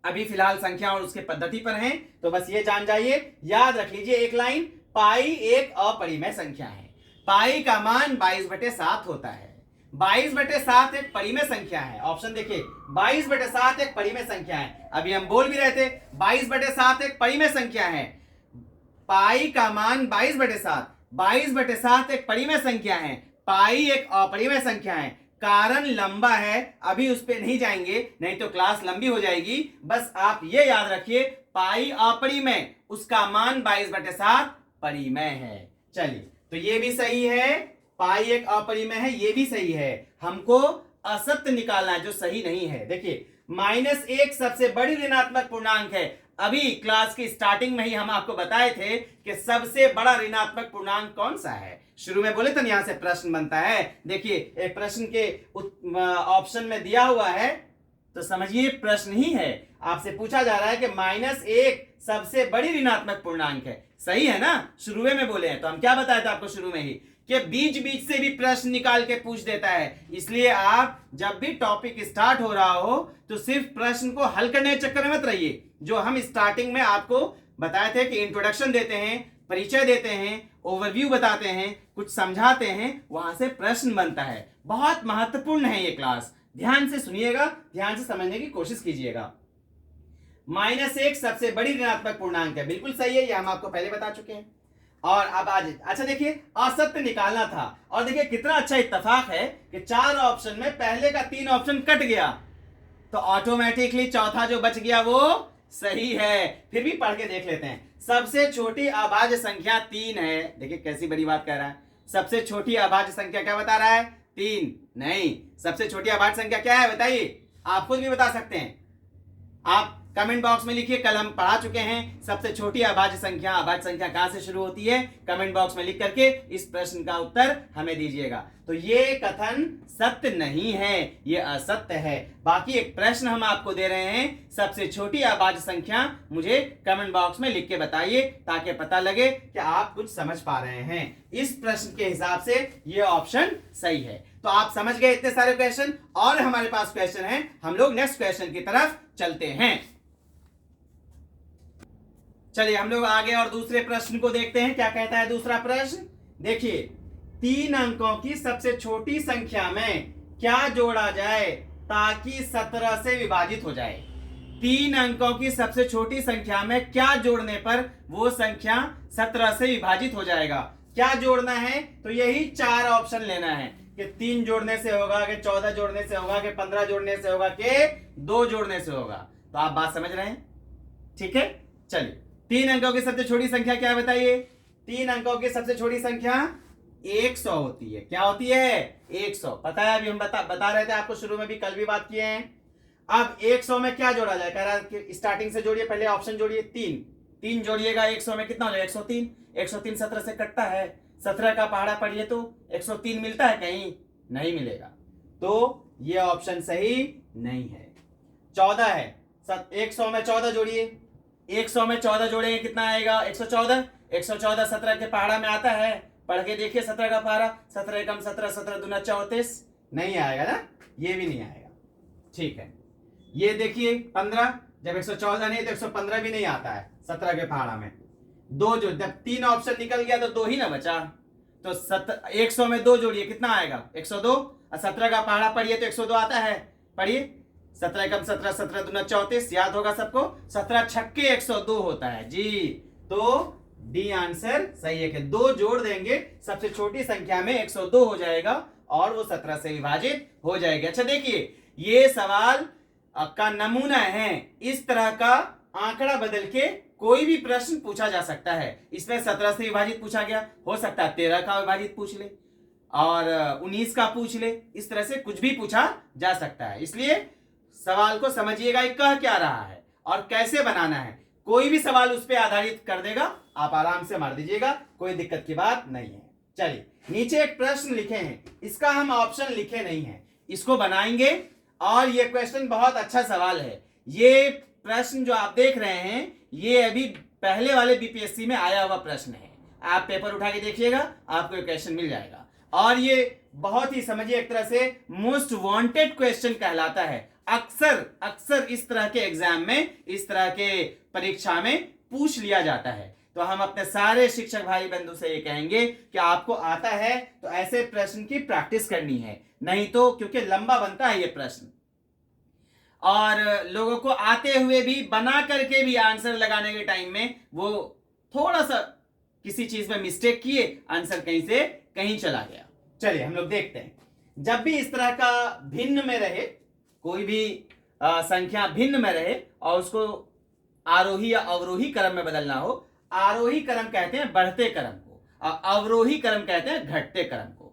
अभी फिलहाल संख्या और उसके पद्धति पर हैं, तो बस ये जान जाइए, याद रख लीजिए एक लाइन, पाई एक अपरिमेय संख्या है। पाई का मान 22/7 होता है। 22/7 एक परिमेय संख्या है। ऑप्शन देखिए, 22/7 एक परिमेय संख्या है। अभी हम बोल भी रहे थे 22/7 एक परिमेय संख्या है। पाई का मान 22/7, 22/7 एक परिमेय संख्या है, पाई एक अपरिमेय संख्या है। कारण लंबा है, अभी उस पर नहीं जाएंगे, नहीं तो क्लास लंबी हो जाएगी। बस आप ये याद रखिए, पाई अपरिमेय, उसका मान 22/7 परिमेय है। चलिए, तो ये भी सही है, पाई एक अपरिमेय है, ये भी सही है। हमको असत्य निकालना है जो सही नहीं है। देखिए, -1 सबसे बड़ी ऋणात्मक पूर्णांक है। अभी क्लास की स्टार्टिंग में ही हम आपको बताए थे कि सबसे बड़ा ऋणात्मक पूर्णांक कौन सा है। शुरू में बोले तो यहां से प्रश्न बनता है। देखिए, एक प्रश्न के ऑप्शन में दिया हुआ है, तो समझिए प्रश्न ही है। आपसे पूछा जा रहा है कि -1 सबसे बड़ी ऋणात्मक पूर्णांक है। सही है ना, शुरू में बोले हैं तो हम क्या बताए थे आपको शुरू में ही कि बीच बीच से भी प्रश्न निकाल के पूछ देता है। इसलिए आप जब भी टॉपिक स्टार्ट हो रहा हो तो सिर्फ प्रश्न को हल करने के चक्कर में मत रहिए। जो हम स्टार्टिंग में आपको बताए थे कि इंट्रोडक्शन देते हैं, परिचय देते हैं, ओवरव्यू बताते हैं, कुछ समझाते हैं, वहां से प्रश्न बनता है। बहुत महत्वपूर्ण है ये क्लास, ध्यान से सुनिएगा, ध्यान से समझने की कोशिश कीजिएगा। -1 सबसे बड़ी ऋणात्मक पूर्णांक है, बिल्कुल सही है, ये हम आपको पहले बता चुके हैं। और अब आज अच्छा देखिए, असत्य निकालना था और देखिए कितना अच्छा इत्तेफाक है कि 4 ऑप्शन में पहले का 3 ऑप्शन कट गया तो ऑटोमेटिकली चौथा जो बच गया वो सही है। फिर भी पढ़ के देख लेते हैं। सबसे छोटी अभाज्य संख्या 3 है। देखिए कैसी बड़ी बात कह रहा है। सबसे छोटी अभाज्य संख्या क्या बता रहा है? 3 नहीं, सबसे छोटी अभाज्य संख्या क्या है बताइए? आप खुद भी बता सकते हैं। आप कमेंट बॉक्स में लिखिए, कल हम पढ़ा चुके हैं सबसे छोटी अभाज्य संख्या कहां से शुरू होती है। कमेंट बॉक्स में लिख करके इस प्रश्न का उत्तर हमें दीजिएगा। तो ये कथन सत्य नहीं है, ये असत्य है। बाकी एक प्रश्न हम आपको दे रहे हैं, सबसे छोटी अभाज्य संख्या मुझे कमेंट बॉक्स में लिख के बताइए ताकि पता लगे कि आप कुछ समझ पा रहे हैं। इस प्रश्न के हिसाब से ये ऑप्शन सही है। तो आप समझ गए इतने सारे क्वेश्चन, और हमारे पास क्वेश्चन है, हम लोग नेक्स्ट क्वेश्चन की तरफ चलते हैं। चलिए हम लोग आगे और दूसरे प्रश्न को देखते हैं। क्या कहता है दूसरा प्रश्न? देखिए, 3 अंकों की सबसे छोटी संख्या में क्या जोड़ा जाए ताकि 17 से विभाजित हो जाए। 3 अंकों की सबसे छोटी संख्या में क्या जोड़ने पर वो संख्या 17 से विभाजित हो जाएगा। क्या जोड़ना है? तो यही 4 ऑप्शन लेना है कि 3 जोड़ने से होगा, कि 14 जोड़ने से होगा, कि 15 जोड़ने से होगा, कि 2 जोड़ने से होगा। तो आप बात समझ रहे हैं? ठीक है, चलिए 3 अंकों की सबसे छोटी संख्या क्या बताइए? 3 अंकों की सबसे छोटी संख्या 100 होती है। क्या होती है? 100। पता है, अभी हम बता रहे थे आपको, शुरू में भी, कल भी बात किए हैं। अब 100 में क्या जोड़ा जाए? कह रहा है कि स्टार्टिंग से जोड़िए, पहले ऑप्शन जोड़िए 3 जोड़िएगा 100 में, कितना हो जाएगा? 103। 103 17 से कटता है, 17 का पहाड़ा पढ़िए तो 103 मिलता है कहीं? नहीं मिलेगा। तो ये ऑप्शन सही नहीं है। 14 है, 100 में 14 जोड़िए, 100 में 14 जोड़ेंगे कितना आएगा? 114। 114 17 के पहाड़ा में आता है, पढ़ के देखिए 17 का पहाड़ा। 17 एकम 17, 17 दूना 34, नहीं आएगा ना, ये भी नहीं आएगा। ठीक है, ये देखिए 15, जब 114 नहीं तो 115 भी नहीं आता है 17 के पहाड़ा में। 2 जो, जब 3 ऑप्शन निकल गया तो 2 ही ना बचा। तो 100 में 2 जोड़िए, कितना आएगा? 102। और 17 का पहाड़ा पढ़िए तो 102 आता है, पढ़िए 17 एकम 17, 17 दूना 34, याद होगा सबको। 17 छक्के 102 होता है जी। तो डी आंसर सही है कि 2 जोड़ देंगे, सबसे छोटी संख्या में 102 हो जाएगा और वो 17 से विभाजित हो जाएगी। अच्छा देखिए, ये सवाल का नमूना है। इस तरह का आंकड़ा बदल के कोई भी प्रश्न पूछा जा सकता है। इसमें 17 से विभाजित पूछा गया, हो सकता है 13 का विभाजित पूछ ले और 19 का पूछ ले, इस तरह से कुछ भी पूछा जा सकता है। इसलिए सवाल को समझिएगा कह क्या रहा है और कैसे बनाना है। कोई भी सवाल उस पर आधारित कर देगा, आप आराम से मार दीजिएगा, कोई दिक्कत की बात नहीं है। चलिए नीचे एक प्रश्न लिखे हैं, इसका हम ऑप्शन लिखे नहीं है, इसको बनाएंगे। और ये क्वेश्चन बहुत अच्छा सवाल है। ये प्रश्न जो आप देख रहे हैं ये अभी पहले वाले बीपीएससी में आया हुआ प्रश्न है। आप पेपर उठा के देखिएगा, आपको ये क्वेश्चन मिल जाएगा। और ये बहुत ही समझिए एक तरह से मोस्ट वांटेड क्वेश्चन कहलाता है। अक्सर इस तरह के एग्जाम में, इस तरह के परीक्षा में पूछ लिया जाता है। तो हम अपने सारे शिक्षक भाई बंधु से ये कहेंगे कि आपको आता है तो ऐसे प्रश्न की प्रैक्टिस करनी है, नहीं तो क्योंकि लंबा बनता है ये प्रश्न और लोगों को आते हुए भी बना करके भी आंसर लगाने के टाइम में वो थोड़ा सा किसी चीज में मिस्टेक किए, आंसर कहीं से कहीं चला गया। चलिए हम लोग देखते हैं, जब भी इस तरह का भिन्न में रहे, कोई भी संख्या भिन्न में रहे और उसको आरोही या अवरोही क्रम में बदलना हो। आरोही क्रम कहते हैं बढ़ते क्रम को और अवरोही क्रम कहते हैं घटते क्रम को।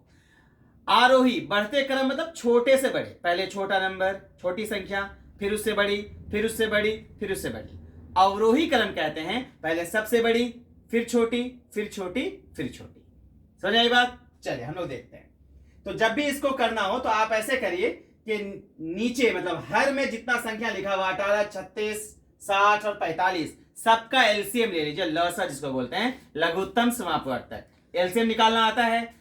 आरोही बढ़ते क्रम मतलब छोटे से बड़े, पहले छोटा नंबर, छोटी संख्या, फिर उससे बड़ी, फिर उससे बड़ी, फिर उससे बड़ी। अवरोही क्रम कहते हैं पहले सबसे बड़ी, फिर छोटी, फिर छोटी, फिर छोटी। समझ आई बात? चलिए हम लोग देखते हैं। तो जब भी इसको करना हो तो आप ऐसे करिए कि नीचे मतलब हर में जितना संख्या लिखा हुआ 18, 36, 60 और 45 सबका एलसीएम ले लीजिए, लसा जिसको बोलते हैं, लघुत्तम समापवर्तक। एलसीएम निकालना आता है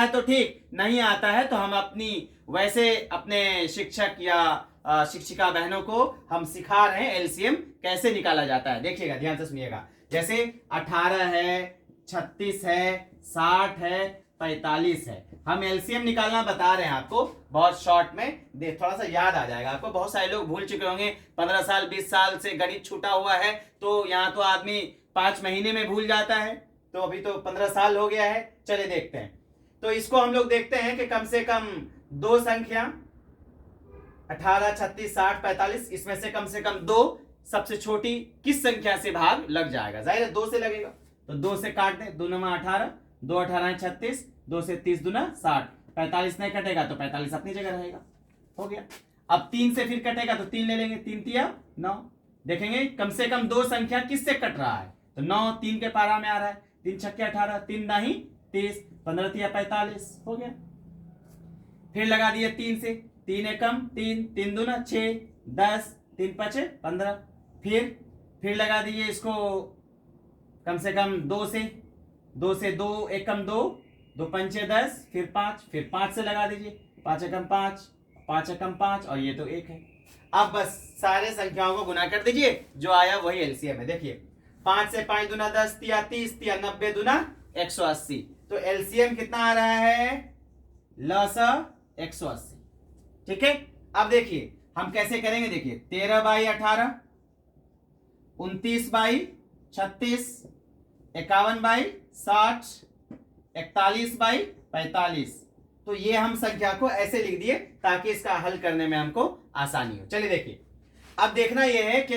तो ठीक, नहीं आता है तो हम अपनी वैसे अपने शिक्षक या शिक्षिका बहनों को हम सिखा रहे हैं एलसीएम कैसे निकाला जाता है। देखिएगा, ध्यान से सुनिएगा। जैसे 18 है, 36 है, 60 है, 45 है, हम एलसीएम निकालना बता रहे हैं आपको बहुत शॉर्ट में, थोड़ा सा याद आ जाएगा आपको। बहुत सारे लोग भूल चुके होंगे, 15 साल 20 साल से गणित छूटा हुआ है, तो यहाँ तो आदमी 5 महीने में भूल जाता है, तो अभी तो 15 साल हो गया है। चलिए देखते हैं। तो इसको हम लोग देखते हैं कि कम से कम दो संख्या 18, 36, 60, 45, इसमें से कम दो सबसे छोटी किस संख्या से भाग लग जाएगा। जाहिर है 2 से लगेगा, तो 2 से काट दें, 2 9 18, 2 18 36, 2 से 30 दूना 60, 45 नहीं कटेगा तो 45 अपनी जगह रहेगा, हो गया। अब 3 से फिर कटेगा तो 3 ले लेंगे, 3 तिया 9। देखेंगे कम से कम दो संख्या किससे कट रहा है, तो 9 3 के पारा में आ रहा है, 3 छक्के 18, 3 नहीं 30, 15 तिया 45, हो गया। फिर लगा दिए 3 से, 3 एकम 3, 3 दूना 6, 10, 3 पचे 15। फिर लगा दीजिए इसको कम से कम 2 से, 2 एकम 2, 2 पंचे 10, फिर 5 से लगा दीजिए, 5 एकम 5, 5 एकम 5, और ये तो 1 है। अब बस सारे संख्याओं को गुना कर दीजिए, जो आया वही एलसीएम है। देखिए 5 से 5 दूना 10, तिया 30, तिया 90 दूना 180, तो एलसीएम कितना आ रहा है, लसा 180। ठीक है। अब देखिए हम कैसे करेंगे, देखिए 13/18, 29/36, 51/60, 41/45। तो ये हम संख्या को ऐसे लिख दिए ताकि इसका हल करने में हमको आसानी हो। चलिए देखिए, अब देखना यह है कि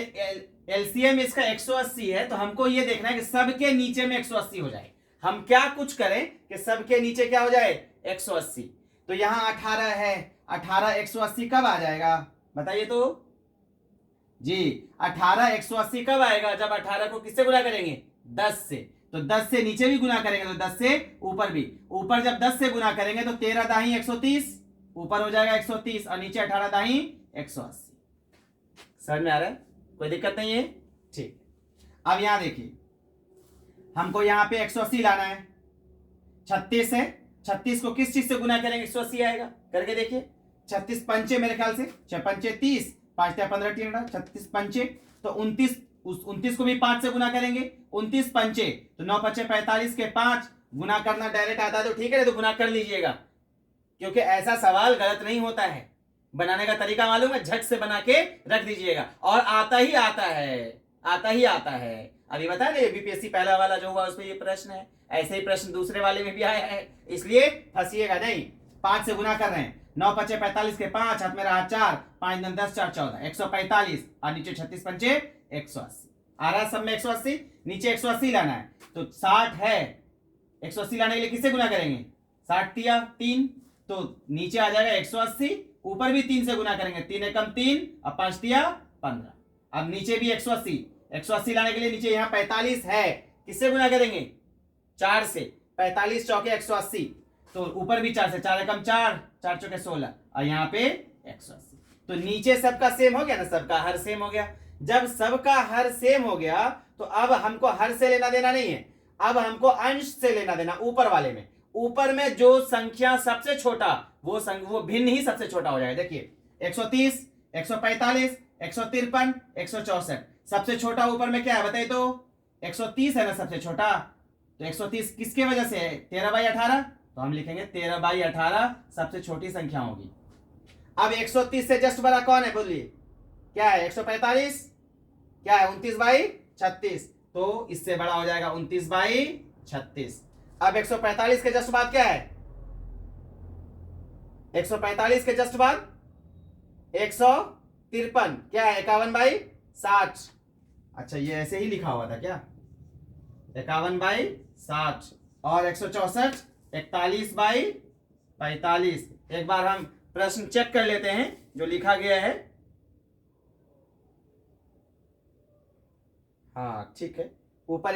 एलसीएम इसका 180 है, तो हमको ये देखना है कि सबके नीचे में 180 हो जाए। हम क्या कुछ करें कि सबके नीचे क्या हो जाए, 180। तो यहां 18 है, 18 180 कब आ जाएगा बताइए तो जी। 18 180 कब आएगा, जब 18 को किससे गुना करेंगे, 10 से। तो 10 से नीचे भी गुना करेंगे तो 10 से ऊपर भी। ऊपर जब 10 से गुना करेंगे तो 13 दाही 130, ऊपर हो जाएगा 130, और नीचे 18 दाही 180। समझ में आ रहा है, कोई दिक्कत नहीं है, ठीक। अब यहां देखिए हमको यहां पे 180 लाना है, 36 है, 36 को किस चीज से गुना करेंगे, 180 आएगा, करके देखिए। 36 पंचे मेरे ख्याल से 6 पंचे 30, 5 15 टेढ़ा, 36 पंचे, तो 29, उस 29 को भी 5 से गुना करेंगे, 29 पंचे तो 9 पचे 45 के 5, गुना करना डायरेक्ट आता है तो ठीक है, तो गुना कर लीजिएगा, क्योंकि ऐसा सवाल गलत नहीं होता है। बनाने का तरीका मालूम है, झट से बना के रख दीजिएगा, और आता ही आता है, आता ही आता है। अभी बता दे बीपीएससी पहला वाला जो हुआ उसमें ये प्रश्न है, ऐसे ही प्रश्न दूसरे वाले में भी आया है, इसलिए फंसिएगा नहीं। 5 से गुना कर रहे हैं, 9 पचे 45 के 5, हाथ में रहा 4, 5 9 10 4 14, 145, और नीचे 36 पंचे 180 आ रहा है, सब में 180, नीचे 180 लाना है, तो 60 है, 180 लाने के लिए किससे गुना करेंगे, 60 तिया 3, तो नीचे आ जाएगा 180, ऊपर भी 3 से गुना करेंगे, 3 एकम 3, और 5 तिया 15। अब नीचे भी 180, 180 लाने के लिए नीचे यहाँ 45 है, किससे गुना करेंगे, 4 से, 45 चौके 180, तो ऊपर भी 4 से, 4 एकम 4, 4 चौके 16, और यहाँ पे 180। तो नीचे सबका सेम हो गया ना, सबका हर सेम हो गया। जब सबका हर सेम हो गया तो अब हमको हर से लेना देना नहीं है, अब हमको अंश से लेना देना। ऊपर वाले में, ऊपर में जो संख्या सबसे छोटा वो भिन्न ही सबसे छोटा हो जाएगा। देखिए 130, 145, 153, 164, सबसे छोटा ऊपर में क्या है बताइए तो, 130 है ना सबसे छोटा, तो 130 किसके वजह से है, 13/18, तो हम लिखेंगे 13/18 सबसे छोटी संख्या होगी। अब 130 से जस्ट बड़ा कौन है बोलिए, क्या है, 145, क्या है 29/36, तो इससे बड़ा हो जाएगा 29/36। अब 145 के जस्ट बाद क्या है, 145 के जस्ट बाद 153, क्या है 51/60। अच्छा ये ऐसे ही लिखा हुआ था क्या, 51/60, और 164 41/45। एक बार हम प्रश्न चेक कर लेते हैं जो लिखा गया है। हाँ ठीक है, ऊपर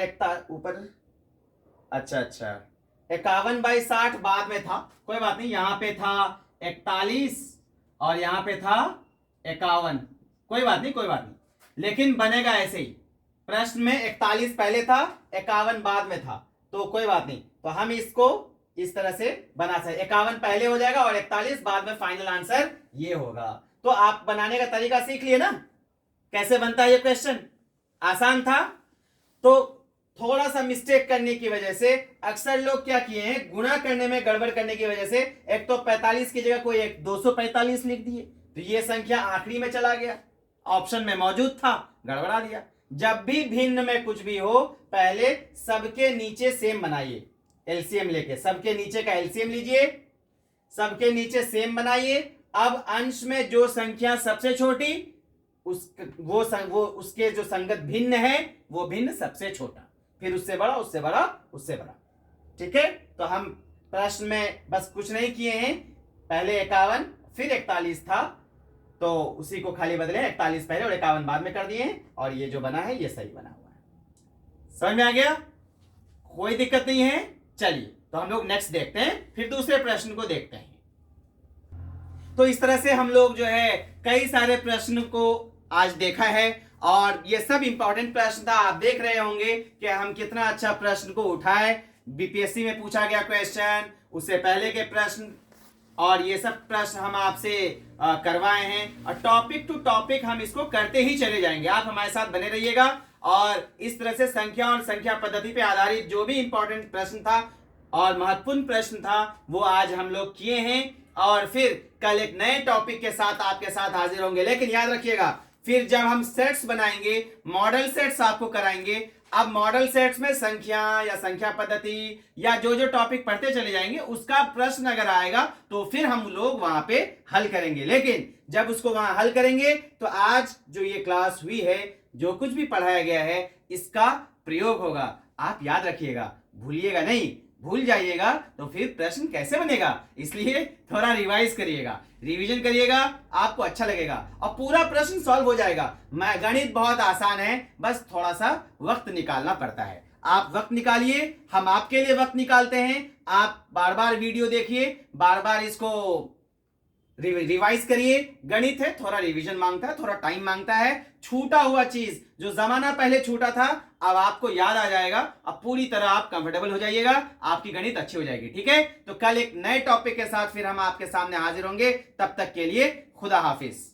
अच्छा 51/60 बाद में था, कोई बात नहीं, यहां पे था 41 और यहां पे था 51, कोई बात नहीं, लेकिन बनेगा ऐसे ही, प्रश्न में 41 पहले था, 51 बाद में था, तो कोई बात नहीं, तो हम इसको इस तरह से बना सकते, 51 पहले हो जाएगा और 41 बाद में फाइनल आंसर ये होगा। तो आप बनाने का तरीका सीख लिए ना, कैसे बनता है ये क्वेश्चन, आसान था। तो थोड़ा सा मिस्टेक करने की वजह से अक्सर लोग क्या किए हैं, गुणा करने में गड़बड़ करने की वजह से एक तो 45 की जगह कोई एक 245 लिख दिए, तो ये संख्या आखिरी में चला गया, ऑप्शन में मौजूद था, गड़बड़ा दिया। जब भी भिन्न में कुछ भी हो, पहले सबके नीचे सेम बनाइए, एलसीएम लेके सबके नीचे का एलसीएम लीजिए, सबके नीचे सेम बनाइए। अब अंश में जो संख्या सबसे छोटी वो उसके जो संगत भिन्न है वो भिन्न सबसे छोटा, फिर उससे बड़ा, उससे बड़ा, उससे बड़ा। ठीक है, तो हम प्रश्न में बस कुछ नहीं किए हैं, पहले 51 फिर 41 था, तो उसी को खाली बदले 41 पहले और 51 बाद में कर दिए हैं, और ये जो बना है ये सही बना हुआ है। समझ में आ गया, कोई दिक्कत नहीं है। चलिए तो हम लोग नेक्स्ट देखते हैं, फिर दूसरे प्रश्न को देखते हैं। तो इस तरह से हम लोग जो है कई सारे प्रश्न को आज देखा है, और ये सब इंपॉर्टेंट प्रश्न था। आप देख रहे होंगे कि हम कितना अच्छा प्रश्न को उठाए, बीपीएससी में पूछा गया क्वेश्चन, उससे पहले के प्रश्न, और ये सब प्रश्न हम आपसे करवाए हैं, और टॉपिक टू टॉपिक हम इसको करते ही चले जाएंगे। आप हमारे साथ बने रहिएगा, और इस तरह से संख्या और संख्या पद्धति पे आधारित जो भी इंपॉर्टेंट प्रश्न था और महत्वपूर्ण प्रश्न था वो आज हम लोग किए हैं, और फिर कल एक नए टॉपिक के साथ आपके साथ हाजिर होंगे। लेकिन याद रखिएगा, फिर जब हम सेट्स बनाएंगे, मॉडल सेट्स आपको कराएंगे। अब मॉडल सेट्स में संख्या या संख्या पद्धति या जो जो टॉपिक पढ़ते चले जाएंगे, उसका प्रश्न अगर आएगा तो फिर हम लोग वहां पे हल करेंगे। लेकिन जब उसको वहां हल करेंगे तो आज जो ये क्लास हुई है, जो कुछ भी पढ़ाया गया है, इसका प्रयोग होगा। आप याद रखिएगा, भूलिएगा नहीं, भूल जाइएगा तो फिर प्रश्न कैसे बनेगा। इसलिए थोड़ा रिवाइज करिएगा, रिवीजन करिएगा, आपको अच्छा लगेगा और पूरा प्रश्न सॉल्व हो जाएगा। गणित बहुत आसान है, बस थोड़ा सा वक्त निकालना पड़ता है। आप वक्त निकालिए, हम आपके लिए वक्त निकालते हैं। आप बार बार वीडियो देखिए, बार बार इसको रिवाइज करिए। गणित है, थोड़ा रिवीजन मांगता है, थोड़ा टाइम मांगता है। छूटा हुआ चीज, जो जमाना पहले छूटा था, अब आपको याद आ जाएगा। अब पूरी तरह आप कंफर्टेबल हो जाइएगा, आपकी गणित अच्छी हो जाएगी। ठीक है, तो कल एक नए टॉपिक के साथ फिर हम आपके सामने हाजिर होंगे। तब तक के लिए खुदा हाफिज।